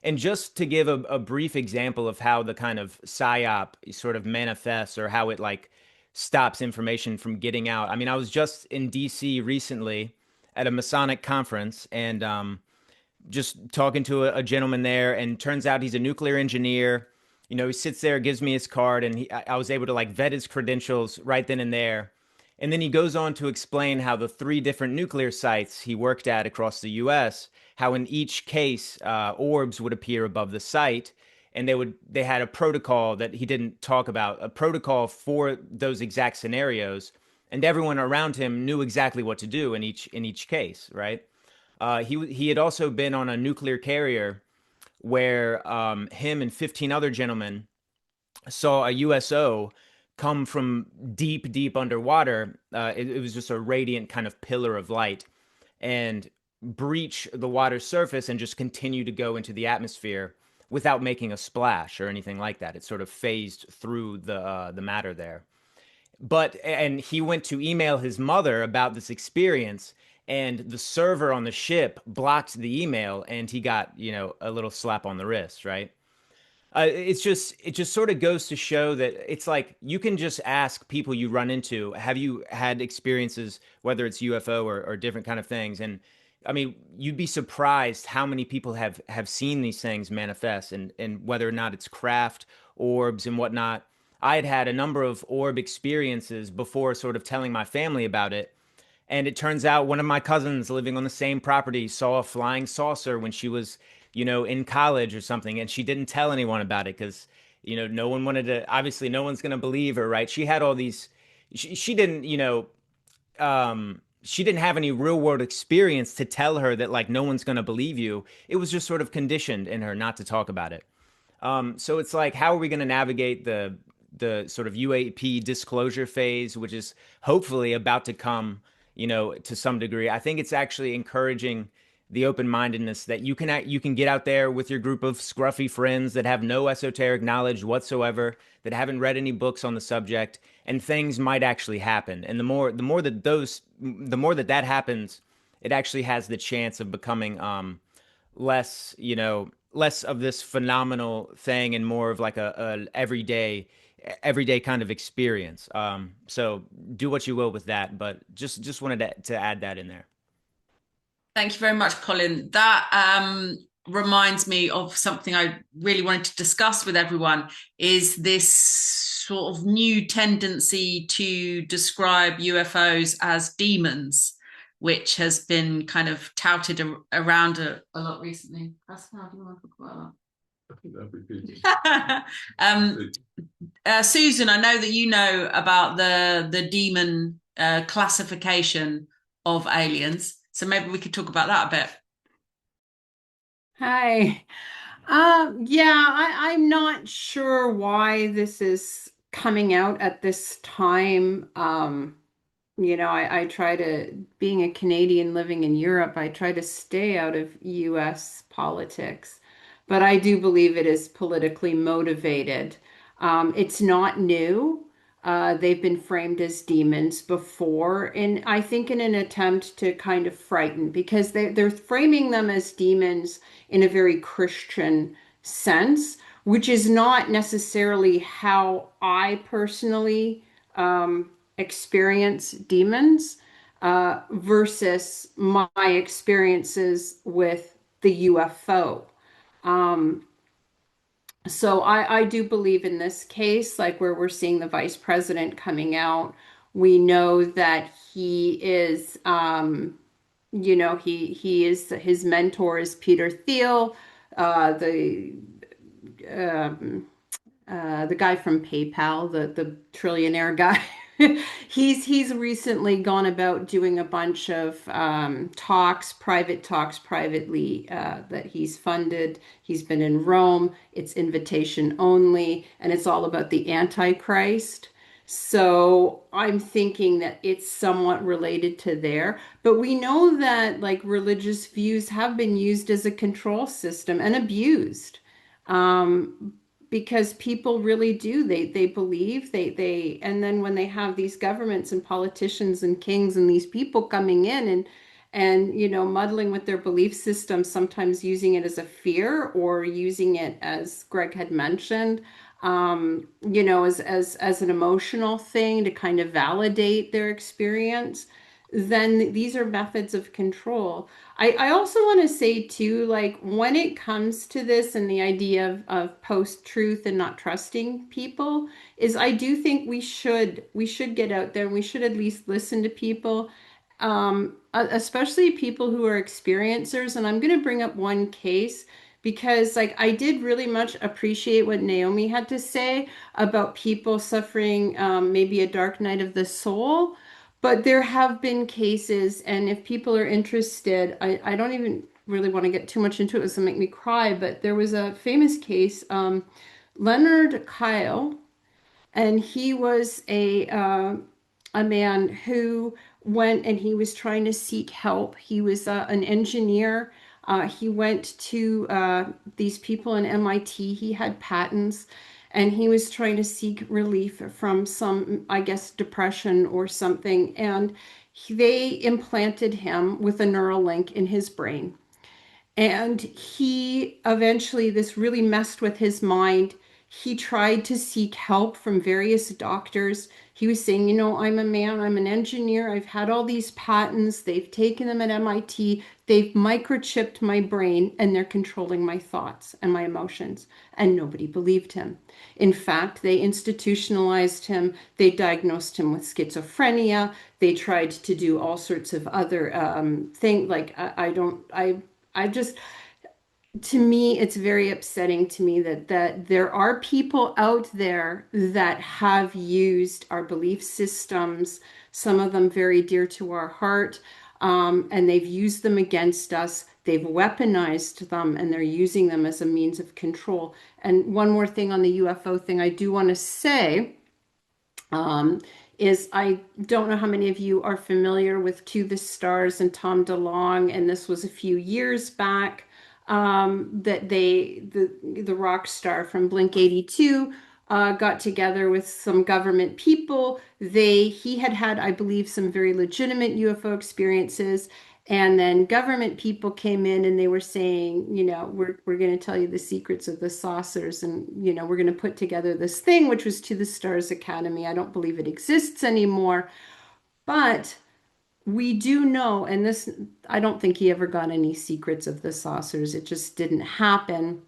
And just to give a brief example of how the kind of psyop sort of manifests, or how it like stops information from getting out. I mean, I was just in DC recently at a Masonic conference, and just talking to a gentleman there, and turns out he's a nuclear engineer. He sits there, gives me his card, and I was able to like vet his credentials right then and there. And then he goes on to explain how the 3 different nuclear sites he worked at across the US, how in each case, orbs would appear above the site. and they had a protocol that he didn't talk about, a protocol for those exact scenarios, and everyone around him knew exactly what to do in each case, right? He had also been on a nuclear carrier where him and 15 other gentlemen saw a USO come from deep, deep underwater. It was just a radiant kind of pillar of light, and breach the water surface and just continue to go into the atmosphere without making a splash or anything like that. It sort of phased through the matter there. And he went to email his mother about this experience, and the server on the ship blocked the email, and he got, a little slap on the wrist, right? It just sort of goes to show that it's like you can just ask people you run into, have you had experiences, whether it's UFO or different kind of things? And I mean, you'd be surprised how many people have seen these things manifest, and whether or not it's craft, orbs, and whatnot. I had a number of orb experiences before sort of telling my family about it. And it turns out one of my cousins living on the same property saw a flying saucer when she was, in college or something. And she didn't tell anyone about it because, no one wanted to, obviously, no one's going to believe her, right? She had all these, she didn't, she didn't have any real world experience to tell her that, like, no one's going to believe you. It was just sort of conditioned in her not to talk about it. So it's like, how are we going to navigate the sort of UAP disclosure phase, which is hopefully about to come, to some degree? I think it's actually encouraging the open-mindedness that you can get out there with your group of scruffy friends that have no esoteric knowledge whatsoever, that haven't read any books on the subject, and things might actually happen. And the more that happens, it actually has the chance of becoming less, less of this phenomenal thing and more of like a everyday kind of experience. So do what you will with that, but just wanted to add that in there. Thank you very much, Colin. That reminds me of something I really wanted to discuss with everyone, is this sort of new tendency to describe UFOs as demons, which has been kind of touted around a lot recently. Pascal, do you want to talk about that? I think that'd be good. Susan, I know that you know about the demon classification of aliens, so maybe we could talk about that a bit. Hi. I'm not sure why this is coming out at this time. I try to, being a Canadian living in Europe, I try to stay out of US politics, but I do believe it is politically motivated. It's not new. They've been framed as demons before, and I think in an attempt to kind of frighten, because they're framing them as demons in a very Christian sense, which is not necessarily how I personally experience demons versus my experiences with the UFO. So I do believe in this case, like where we're seeing the vice president coming out, we know that he is, he is, his mentor is Peter Thiel, the guy from PayPal, the trillionaire guy. He's recently gone about doing a bunch of private talks privately that he's funded. He's been in Rome. It's invitation only, and it's all about the Antichrist. So I'm thinking that it's somewhat related to there. But we know that like religious views have been used as a control system and abused. Because people really do, they believe, and then when they have these governments and politicians and kings and these people coming in and muddling with their belief system, sometimes using it as a fear or using it, as Greg had mentioned, as an emotional thing to kind of validate their experience, then these are methods of control. I also want to say too, like when it comes to this and the idea of post-truth and not trusting people, is I do think we should get out there and we should at least listen to people, especially people who are experiencers. And I'm going to bring up one case because like I did really much appreciate what Naomi had to say about people suffering maybe a dark night of the soul. But there have been cases, and if people are interested, I don't even really want to get too much into it, it's gonna make me cry, but there was a famous case, Leonard Kyle, and he was a man who went and he was trying to seek help. He was an engineer. He went to these people in MIT. He had patents, and he was trying to seek relief from some, I guess, depression or something. And they implanted him with a neural link in his brain. And he eventually, this really messed with his mind. He tried to seek help from various doctors. He was saying, you know, I'm a man, I'm an engineer, I've had all these patents, they've taken them at MIT, they've microchipped my brain, and they're controlling my thoughts and my emotions. And nobody believed him. In fact, they institutionalized him, they diagnosed him with schizophrenia, they tried to do all sorts of other things. Like, I just, to me, it's very upsetting to me that there are people out there that have used our belief systems, some of them very dear to our heart, and they've used them against us. They've weaponized them, and they're using them as a means of control. And one more thing on the UFO thing, I do want to say. Is I don't know how many of you are familiar with To the Stars and Tom DeLonge, and this was a few years back, that the rock star from Blink 82 got together with some government people. He had, I believe, some very legitimate UFO experiences. And then government people came in and they were saying, you know, we're going to tell you the secrets of the saucers, and, you know, we're going to put together this thing, which was To the Stars Academy. I don't believe it exists anymore, but we do know, and this, I don't think he ever got any secrets of the saucers. It just didn't happen.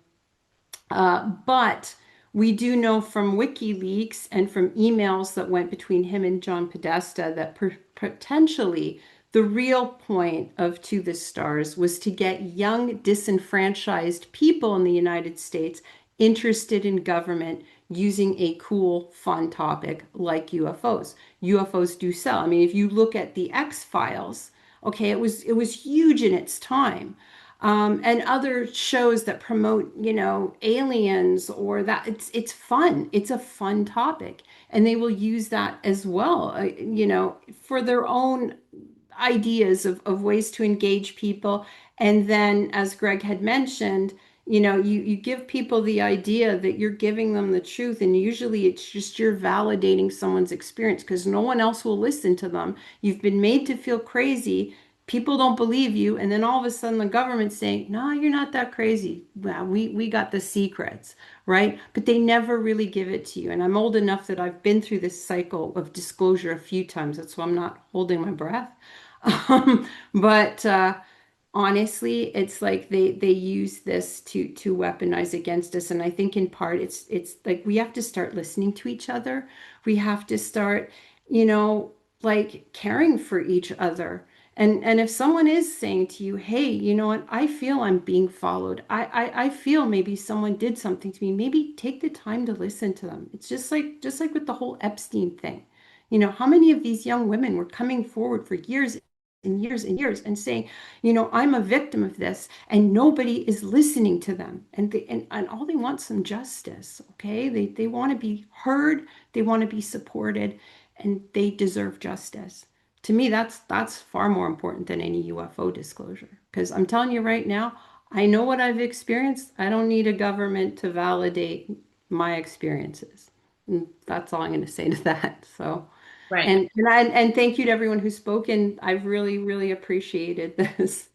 But we do know from WikiLeaks and from emails that went between him and John Podesta that potentially the real point of To the Stars was to get young, disenfranchised people in the United States interested in government using a cool, fun topic like UFOs. UFOs do sell. I mean, if you look at the X-Files, okay, it was huge in its time. And other shows that promote, you know, aliens or that it's fun. It's a fun topic, and they will use that as well, you know, for their own ideas of ways to engage people. And then, as Greg had mentioned, you know, you give people the idea that you're giving them the truth, and usually it's just you're validating someone's experience because no one else will listen to them. You've been made to feel crazy. People don't believe you, and then all of a sudden the government's saying, no, you're not that crazy. Well, we got the secrets, right? But they never really give it to you. And I'm old enough that I've been through this cycle of disclosure a few times. That's why I'm not holding my breath. But honestly, it's like they use this to weaponize against us. And I think in part it's like we have to start listening to each other. We have to start, you know, like caring for each other. And if someone is saying to you, hey, you know what, I feel I'm being followed. I feel maybe someone did something to me. Maybe take the time to listen to them. It's just like with the whole Epstein thing. You know, how many of these young women were coming forward for years and years and years and saying, you know, I'm a victim of this, and nobody is listening to them. And all they want some justice, okay? They want to be heard, they want to be supported, and they deserve justice. To me, that's far more important than any UFO disclosure. Because I'm telling you right now, I know what I've experienced. I don't need a government to validate my experiences. And that's all I'm going to say to that. So. Right. And thank you to everyone who's spoken. I've really, really appreciated this.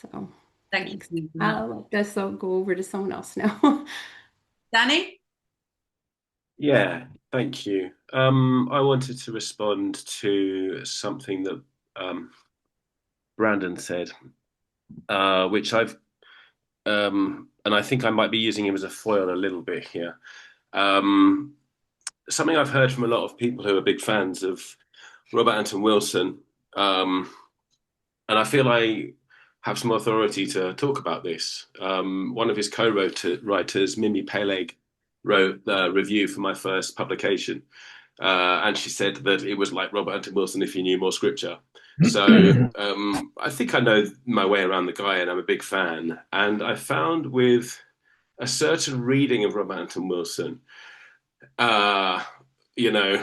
So Thank you. I'll let go over to someone else now. Danny? Yeah, thank you. I wanted to respond to something that Brandon said, which and I think I might be using him as a foil a little bit here. Something I've heard from a lot of people who are big fans of Robert Anton Wilson, and I feel I have some authority to talk about this. One of his co-writers, Mimi Peleg, wrote the review for my first publication. And she said that it was like Robert Anton Wilson if he knew more scripture. So I think I know my way around the guy, and I'm a big fan. And I found with a certain reading of Robert Anton Wilson, you know,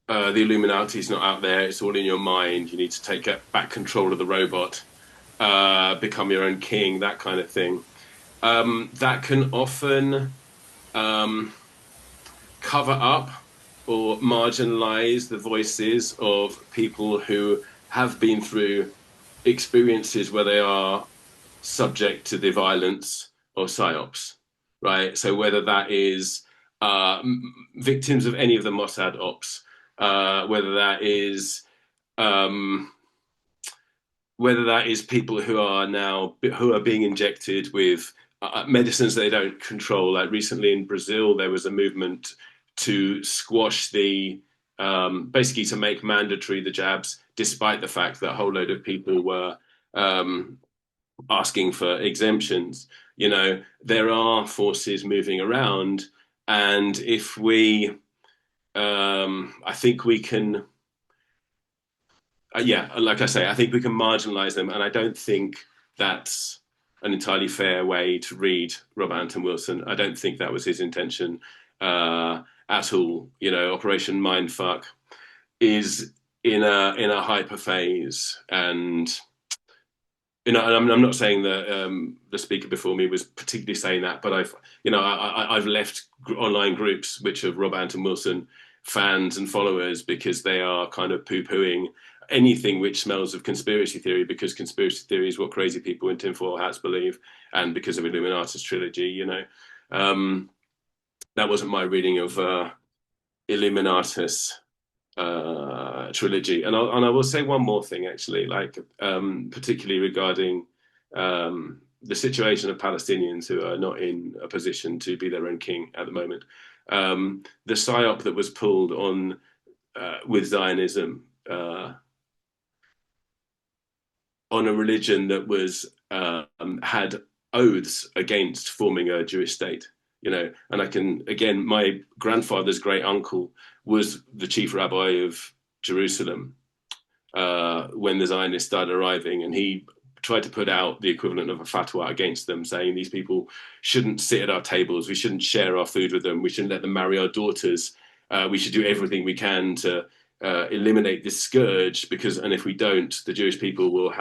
the Illuminati is not out there, it's all in your mind. You need to take back control of the robot, become your own king, that kind of thing. That can often cover up or marginalize the voices of people who have been through experiences where they are subject to the violence of psyops, right? So whether that is victims of any of the Mossad ops, whether that is people who are being injected with medicines they don't control. Like recently in Brazil, there was a movement to squash basically to make mandatory the jabs, despite the fact that a whole load of people were asking for exemptions. You know, there are forces moving around, and if we, I think we can, like I say, I think we can marginalize them, and I don't think that's an entirely fair way to read Robert Anton Wilson. I don't think that was his intention at all. You know, Operation Mindfuck is in a hyper phase, and you know, and I'm not saying that the speaker before me was particularly saying that, but I've left online groups which are Robert Anton Wilson fans and followers because they are kind of poo-pooing anything which smells of conspiracy theory, because conspiracy theory is what crazy people in tinfoil hats believe, and because of Illuminatus trilogy, you know. That wasn't my reading of Illuminatus trilogy. And I will say one more thing, actually, like particularly regarding the situation of Palestinians who are not in a position to be their own king at the moment. The psyop that was pulled on with Zionism on a religion that was had oaths against forming a Jewish state, you know. And I can, again, my grandfather's great uncle was the chief rabbi of Jerusalem when the Zionists started arriving, and he tried to put out the equivalent of a fatwa against them, saying these people shouldn't sit at our tables, we shouldn't share our food with them, we shouldn't let them marry our daughters, we should do everything we can to eliminate this scourge, and if we don't, the Jewish people will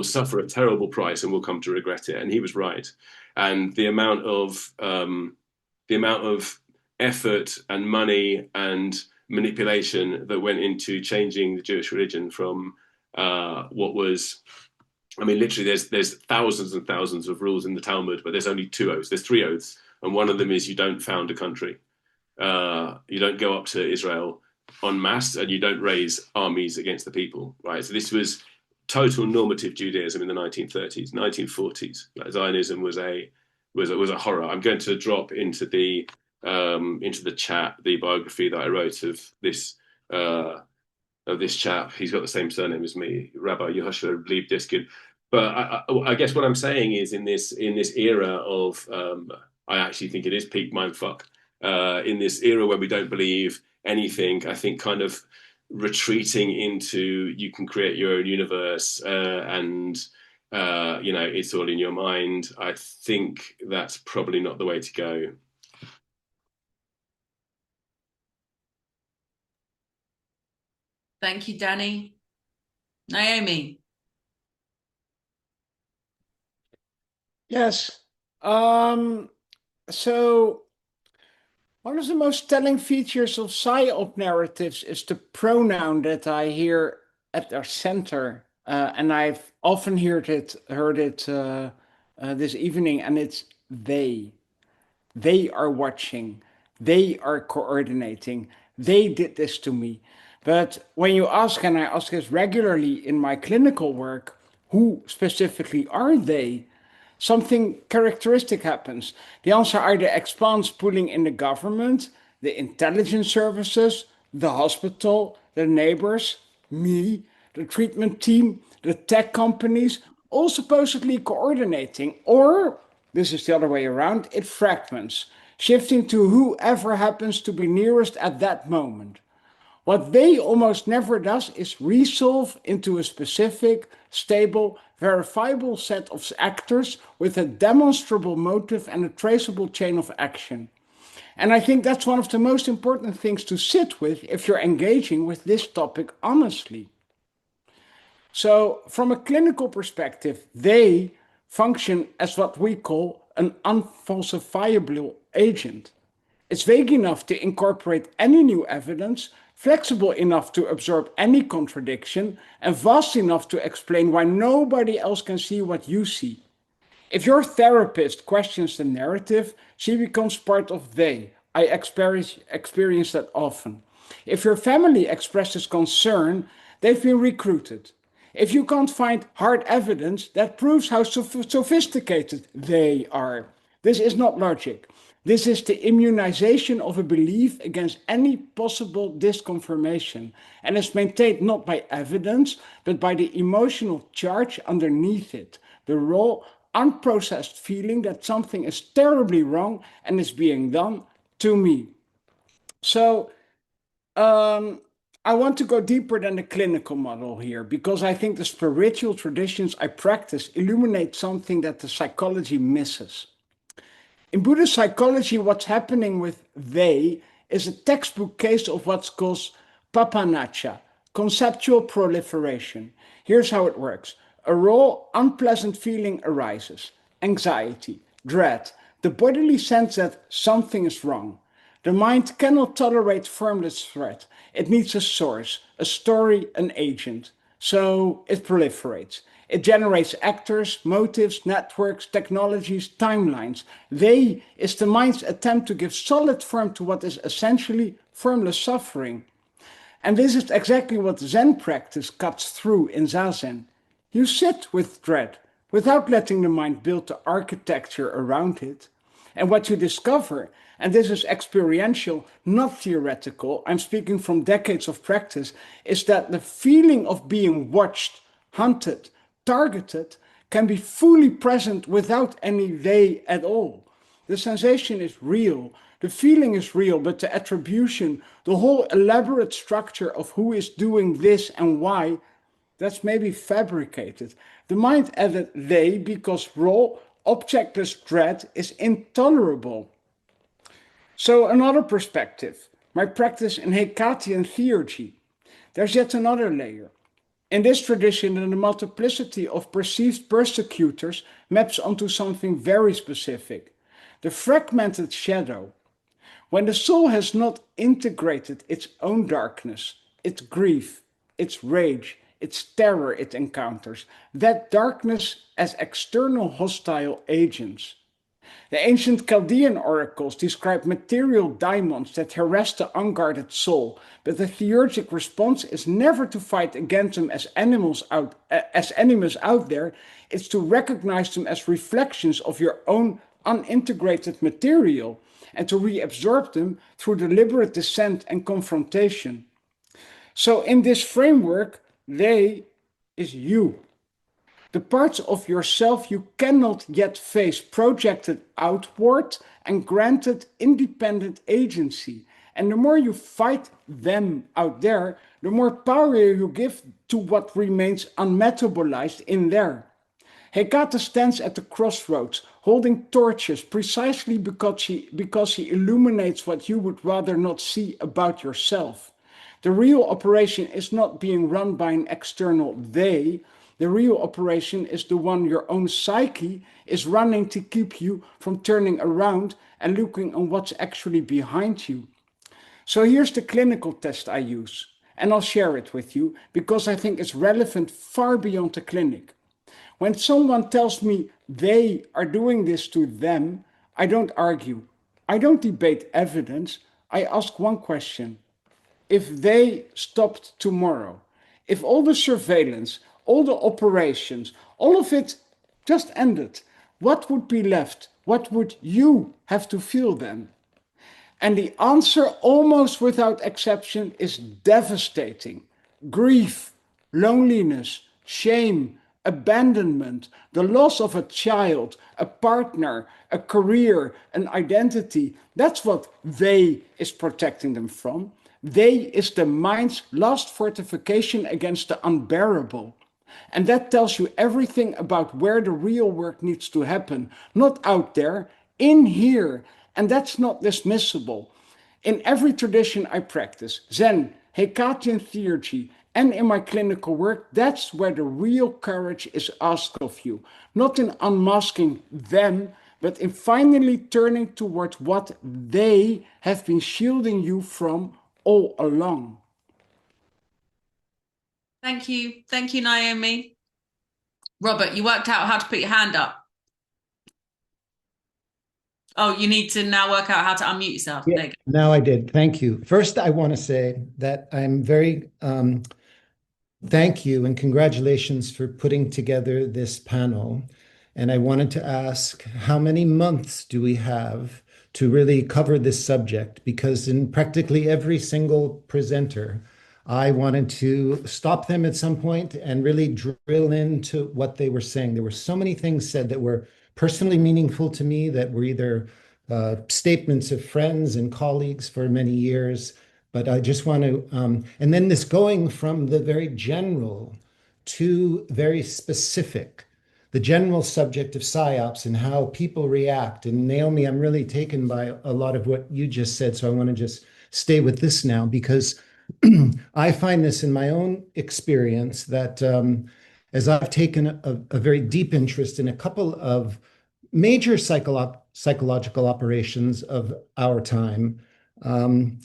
suffer a terrible price and will come to regret it. And he was right. And the amount of effort and money and manipulation that went into changing the Jewish religion from what was, I mean, literally there's thousands and thousands of rules in the Talmud, but there's only 2 oaths. There's 3 oaths, and one of them is you don't found a country. You don't go up to Israel en masse, and you don't raise armies against the people, right? So this was total normative Judaism in the 1930s, 1940s. Like Zionism was a horror. I'm going to drop into the chat the biography that I wrote of this chap. He's got the same surname as me, Rabbi Yehoshua Leib Diskin. But I guess what I'm saying is in this era of I actually think it is peak mindfuck. In this era where we don't believe anything, I think kind of retreating into you can create your own universe and you know, it's all in your mind. I think that's probably not the way to go. Thank you, Danny. Naomi. Yes. So one of the most telling features of psyop narratives is the pronoun that I hear at their center, and I've often heard it this evening, and it's they. They are watching. They are coordinating. They did this to me. But when you ask, and I ask this regularly in my clinical work, who specifically are they? Something characteristic happens. The answer either expands pulling in the government, the intelligence services, the hospital, the neighbors, me, the treatment team, the tech companies, all supposedly coordinating, or, this is the other way around, it fragments, shifting to whoever happens to be nearest at that moment. What they almost never does is resolve into a specific, stable, verifiable set of actors with a demonstrable motive and a traceable chain of action. And I think that's one of the most important things to sit with if you're engaging with this topic honestly. So from a clinical perspective, they function as what we call an unfalsifiable agent. It's vague enough to incorporate any new evidence, flexible enough to absorb any contradiction, and vast enough to explain why nobody else can see what you see. If your therapist questions the narrative, she becomes part of they. I experience that often. If your family expresses concern, they've been recruited. If you can't find hard evidence, that proves how sophisticated they are. This is not logic. This is the immunization of a belief against any possible disconfirmation, and is maintained not by evidence, but by the emotional charge underneath it, the raw, unprocessed feeling that something is terribly wrong and is being done to me. So I want to go deeper than the clinical model here, because I think the spiritual traditions I practice illuminate something that the psychology misses. In Buddhist psychology, what's happening with they is a textbook case of what's called papanacha, conceptual proliferation. Here's how it works. A raw, unpleasant feeling arises, anxiety, dread, the bodily sense that something is wrong. The mind cannot tolerate formless threat. It needs a source, a story, an agent. So it proliferates. It generates actors, motives, networks, technologies, timelines. They is the mind's attempt to give solid form to what is essentially formless suffering. And this is exactly what Zen practice cuts through in Zazen. You sit with dread, without letting the mind build the architecture around it. And what you discover, and this is experiential, not theoretical, I'm speaking from decades of practice, is that the feeling of being watched, hunted, targeted can be fully present without any they at all. The sensation is real, the feeling is real, but the attribution, the whole elaborate structure of who is doing this and why, that's maybe fabricated. The mind added they because raw, objectless dread is intolerable. So another perspective, my practice in Hecatian theurgy. There's yet another layer. In this tradition, the multiplicity of perceived persecutors maps onto something very specific, the fragmented shadow. When the soul has not integrated its own darkness, its grief, its rage, its terror it encounters, that darkness as external hostile agents. The ancient Chaldean oracles describe material daimons that harass the unguarded soul, but the theurgic response is never to fight against them as enemies out there, it's to recognize them as reflections of your own unintegrated material, and to reabsorb them through deliberate dissent and confrontation. So in this framework, they is you. The parts of yourself you cannot yet face projected outward and granted independent agency. And the more you fight them out there, the more power you give to what remains unmetabolized in there. Hecate stands at the crossroads, holding torches precisely because she illuminates what you would rather not see about yourself. The real operation is not being run by an external they. The real operation is the one your own psyche is running to keep you from turning around and looking on what's actually behind you. So here's the clinical test I use, and I'll share it with you because I think it's relevant far beyond the clinic. When someone tells me they are doing this to them, I don't argue. I don't debate evidence. I ask one question. If they stopped tomorrow, if all the surveillance, all the operations, all of it just ended, what would be left? What would you have to feel then? And the answer, almost without exception, is devastating. Grief, loneliness, shame, abandonment, the loss of a child, a partner, a career, an identity. That's what they is protecting them from. They is the mind's last fortification against the unbearable. And that tells you everything about where the real work needs to happen, not out there, in here. And that's not dismissible. In every tradition I practice, Zen, Hecatian theurgy, and in my clinical work, that's where the real courage is asked of you. Not in unmasking them, but in finally turning towards what they have been shielding you from all along. Thank you. Thank you, Naomi. Robert, you worked out how to put your hand up. Oh, you need to now work out how to unmute yourself. Yeah, there you go. now I did. Thank you. First, I want to say that I'm very thank you and congratulations for putting together this panel. And I wanted to ask, how many months do we have to really cover this subject? Because in practically every single presenter, I wanted to stop them at some point and really drill into what they were saying. There were so many things said that were personally meaningful to me, that were either statements of friends and colleagues for many years. But I just want to, and then this going from the very general to very specific, the general subject of psyops and how people react. And Naomi, I'm really taken by a lot of what you just said. So I want to just stay with this now, because I find this in my own experience that as I've taken a very deep interest in a couple of major psychological operations of our time. I'm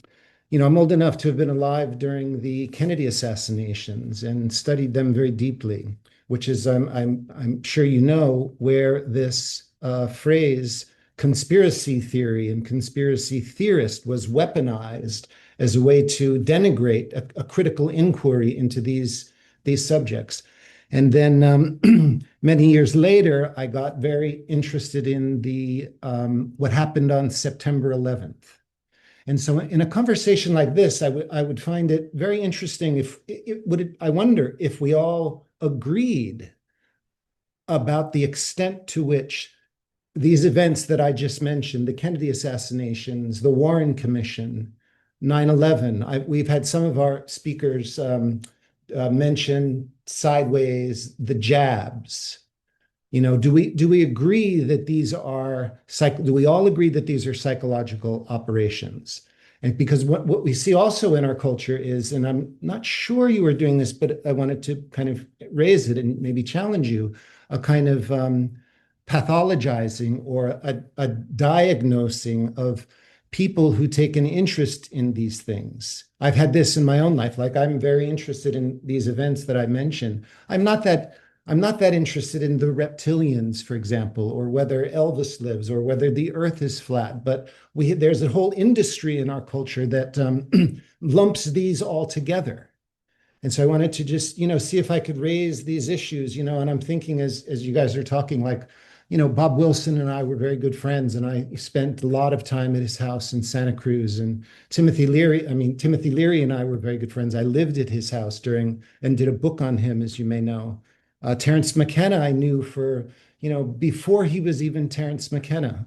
old enough to have been alive during the Kennedy assassinations and studied them very deeply, which is, I'm sure you know, where this phrase conspiracy theory and conspiracy theorist was weaponized as a way to denigrate a critical inquiry into these subjects. And then many years later, I got very interested in the what happened on September 11th. And so in a conversation like this, I would find it very interesting I wonder if we all agreed about the extent to which these events that I just mentioned, the Kennedy assassinations, the Warren Commission, 9/11, we've had some of our speakers mention sideways, the jabs. Do we agree that these are do we all agree that these are psychological operations? And because what we see also in our culture is, and I'm not sure you were doing this, but I wanted to kind of raise it and maybe challenge you, a kind of pathologizing or a diagnosing of people who take an interest in these things. I've had this in my own life. Like, I'm very interested in these events that I mentioned. I'm not that interested in the reptilians, for example, or whether Elvis lives or whether the earth is flat. But there's a whole industry in our culture that lumps these all together. And so I wanted to just, see if I could raise these issues, and I'm thinking as you guys are talking, like, Bob Wilson and I were very good friends, and I spent a lot of time at his house in Santa Cruz. And Timothy Leary and I were very good friends. I lived at his house and did a book on him, as you may know. Terence McKenna I knew for, before he was even Terence McKenna.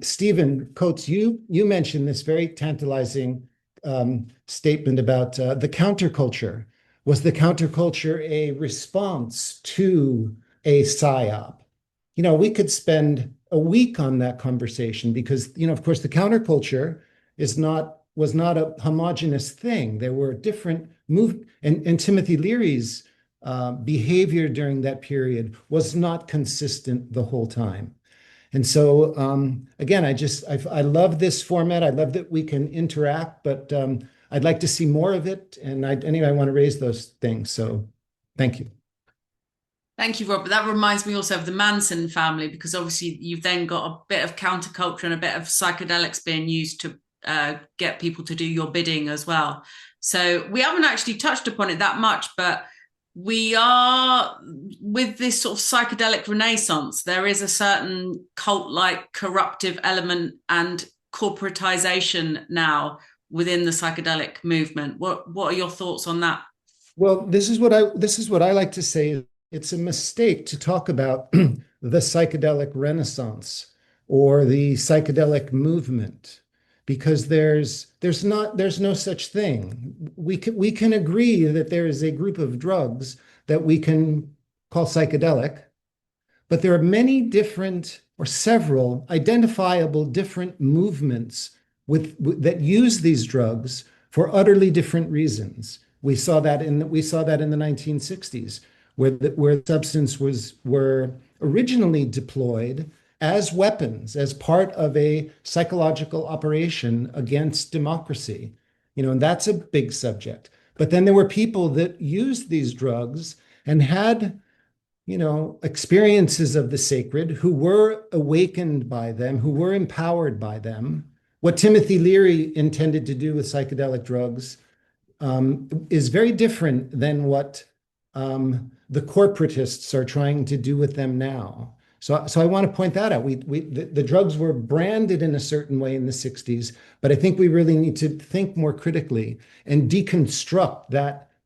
Stephen Coates, you mentioned this very tantalizing statement about the counterculture. Was the counterculture a response to a psyop? We could spend a week on that conversation because, of course, the counterculture was not a homogenous thing. There were different and Timothy Leary's behavior during that period was not consistent the whole time. And so, again, I love this format. I love that we can interact, but I'd like to see more of it. And anyway, I want to raise those things. So thank you. Thank you, Robert. That reminds me also of the Manson family, because obviously you've then got a bit of counterculture and a bit of psychedelics being used to get people to do your bidding as well. So we haven't actually touched upon it that much, but we are, with this sort of psychedelic renaissance, there is a certain cult-like corruptive element and corporatization now within the psychedelic movement. What are your thoughts on that? Well, this is what I like to say it's a mistake to talk about the psychedelic renaissance or the psychedelic movement because there's no such thing. We can agree that there is a group of drugs that we can call psychedelic, but there are many different or several identifiable different movements that use these drugs for utterly different reasons. We saw that in the 1960s, where substance were originally deployed as weapons, as part of a psychological operation against democracy. And that's a big subject. But then there were people that used these drugs and had experiences of the sacred, who were awakened by them, who were empowered by them. What Timothy Leary intended to do with psychedelic drugs is very different than what the corporatists are trying to do with them now. So I want to point that out. The drugs were branded in a certain way in the 60s, but I think we really need to think more critically and deconstruct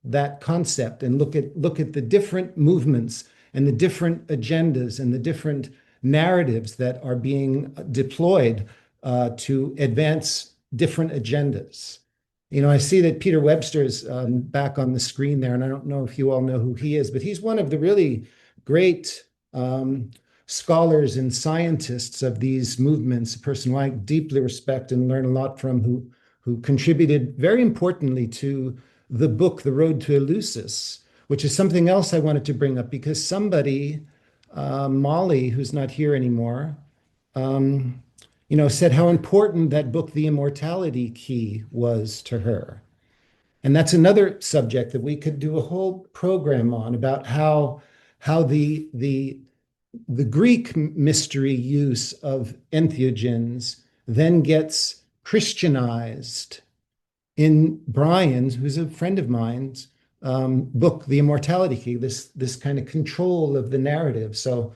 that concept and look at the different movements and the different agendas and the different narratives that are being deployed to advance different agendas. I see that Peter Webster's back on the screen there, and I don't know if you all know who he is, but he's one of the really great scholars and scientists of these movements, a person who I deeply respect and learn a lot from, who contributed very importantly to the book, The Road to Eleusis, which is something else I wanted to bring up because somebody, Molly, who's not here anymore, said how important that book, The Immortality Key, was to her. And that's another subject that we could do a whole program on, about how the Greek mystery use of entheogens then gets Christianized in Brian's, who's a friend of mine's, book, The Immortality Key, this kind of control of the narrative. So,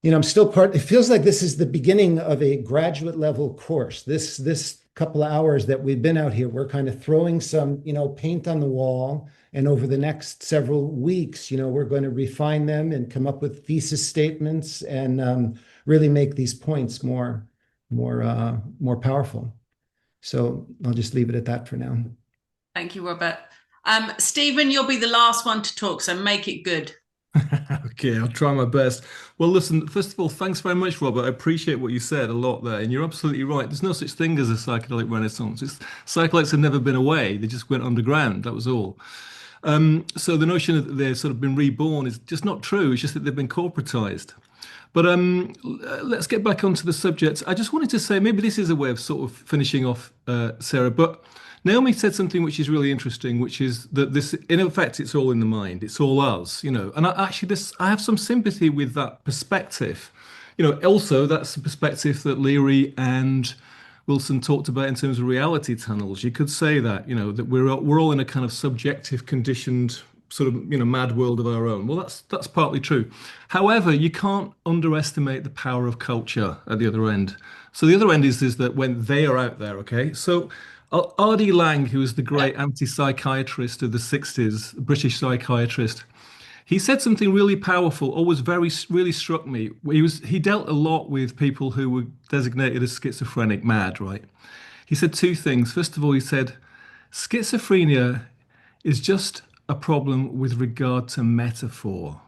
I'm still it feels like this is the beginning of a graduate level course. This couple of hours that we've been out here, we're kind of throwing some, paint on the wall. And over the next several weeks, we're going to refine them and come up with thesis statements and really make these points more powerful. So I'll just leave it at that for now. Thank you, Robert. Stephen, you'll be the last one to talk, so make it good. Okay, I'll try my best. Well, listen, first of all, thanks very much, Robert. I appreciate what you said a lot there, and you're absolutely right. There's no such thing as a psychedelic renaissance. Psychedelics have never been away. They just went underground. That was all. So the notion that they've sort of been reborn is just not true. It's just that they've been corporatized. But let's get back onto the subject. I just wanted to say, maybe this is a way of sort of finishing off, Sarah, but Naomi said something which is really interesting, which is that this, in effect, it's all in the mind. It's all us, And I have some sympathy with that perspective. Also that's the perspective that Leary and Wilson talked about in terms of reality tunnels. You could say that, that we're all in a kind of subjective, conditioned sort of, mad world of our own. Well, that's partly true. However, you can't underestimate the power of culture at the other end. So the other end is that when they are out there, okay? So R.D. Laing, who was the great anti-psychiatrist of the 60s, British psychiatrist, he said something really powerful, always really struck me. He dealt a lot with people who were designated as schizophrenic, mad, right? He said two things. First of all, he said, schizophrenia is just a problem with regard to metaphor.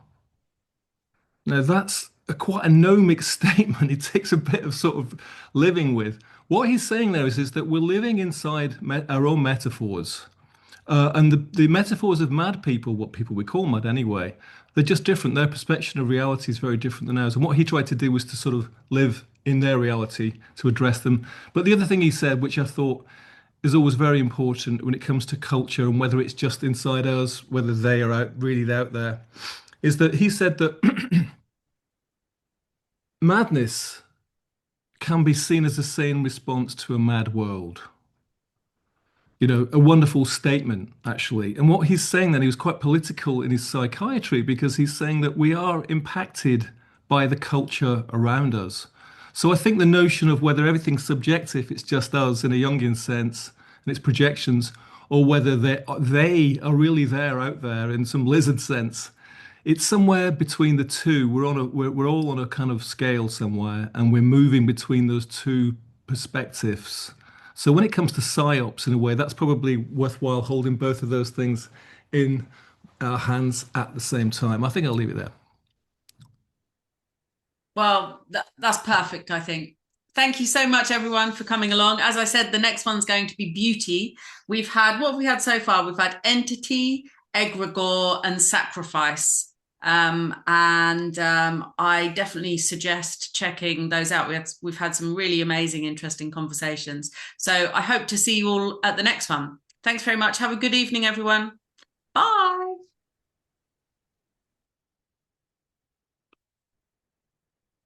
Now, that's quite a gnomic statement. It takes a bit of sort of living with. What he's saying there is that we're living inside our own metaphors. And the metaphors of mad people, what people we call mad anyway, they're just different. Their perception of reality is very different than ours. And what he tried to do was to sort of live in their reality, to address them. But the other thing he said, which I thought is always very important when it comes to culture and whether it's just inside us, whether they are really out there, is that he said that madness can be seen as a sane response to a mad world. A wonderful statement, actually. And what he's saying then, he was quite political in his psychiatry because he's saying that we are impacted by the culture around us. So I think the notion of whether everything's subjective, it's just us in a Jungian sense, and it's projections, or whether they are really there out there in some lizard sense, it's somewhere between the two. We're all on a kind of scale somewhere, and we're moving between those two perspectives. So when it comes to psyops, in a way, that's probably worthwhile holding both of those things in our hands at the same time. I think I'll leave it there. Well, that's perfect, I think. Thank you so much, everyone, for coming along. As I said, the next one's going to be beauty. What have we had so far? We've had entity, egregore, and sacrifice. I definitely suggest checking those out. We've had some really amazing, interesting conversations. So I hope to see you all at the next one. Thanks very much. Have a good evening, everyone. Bye.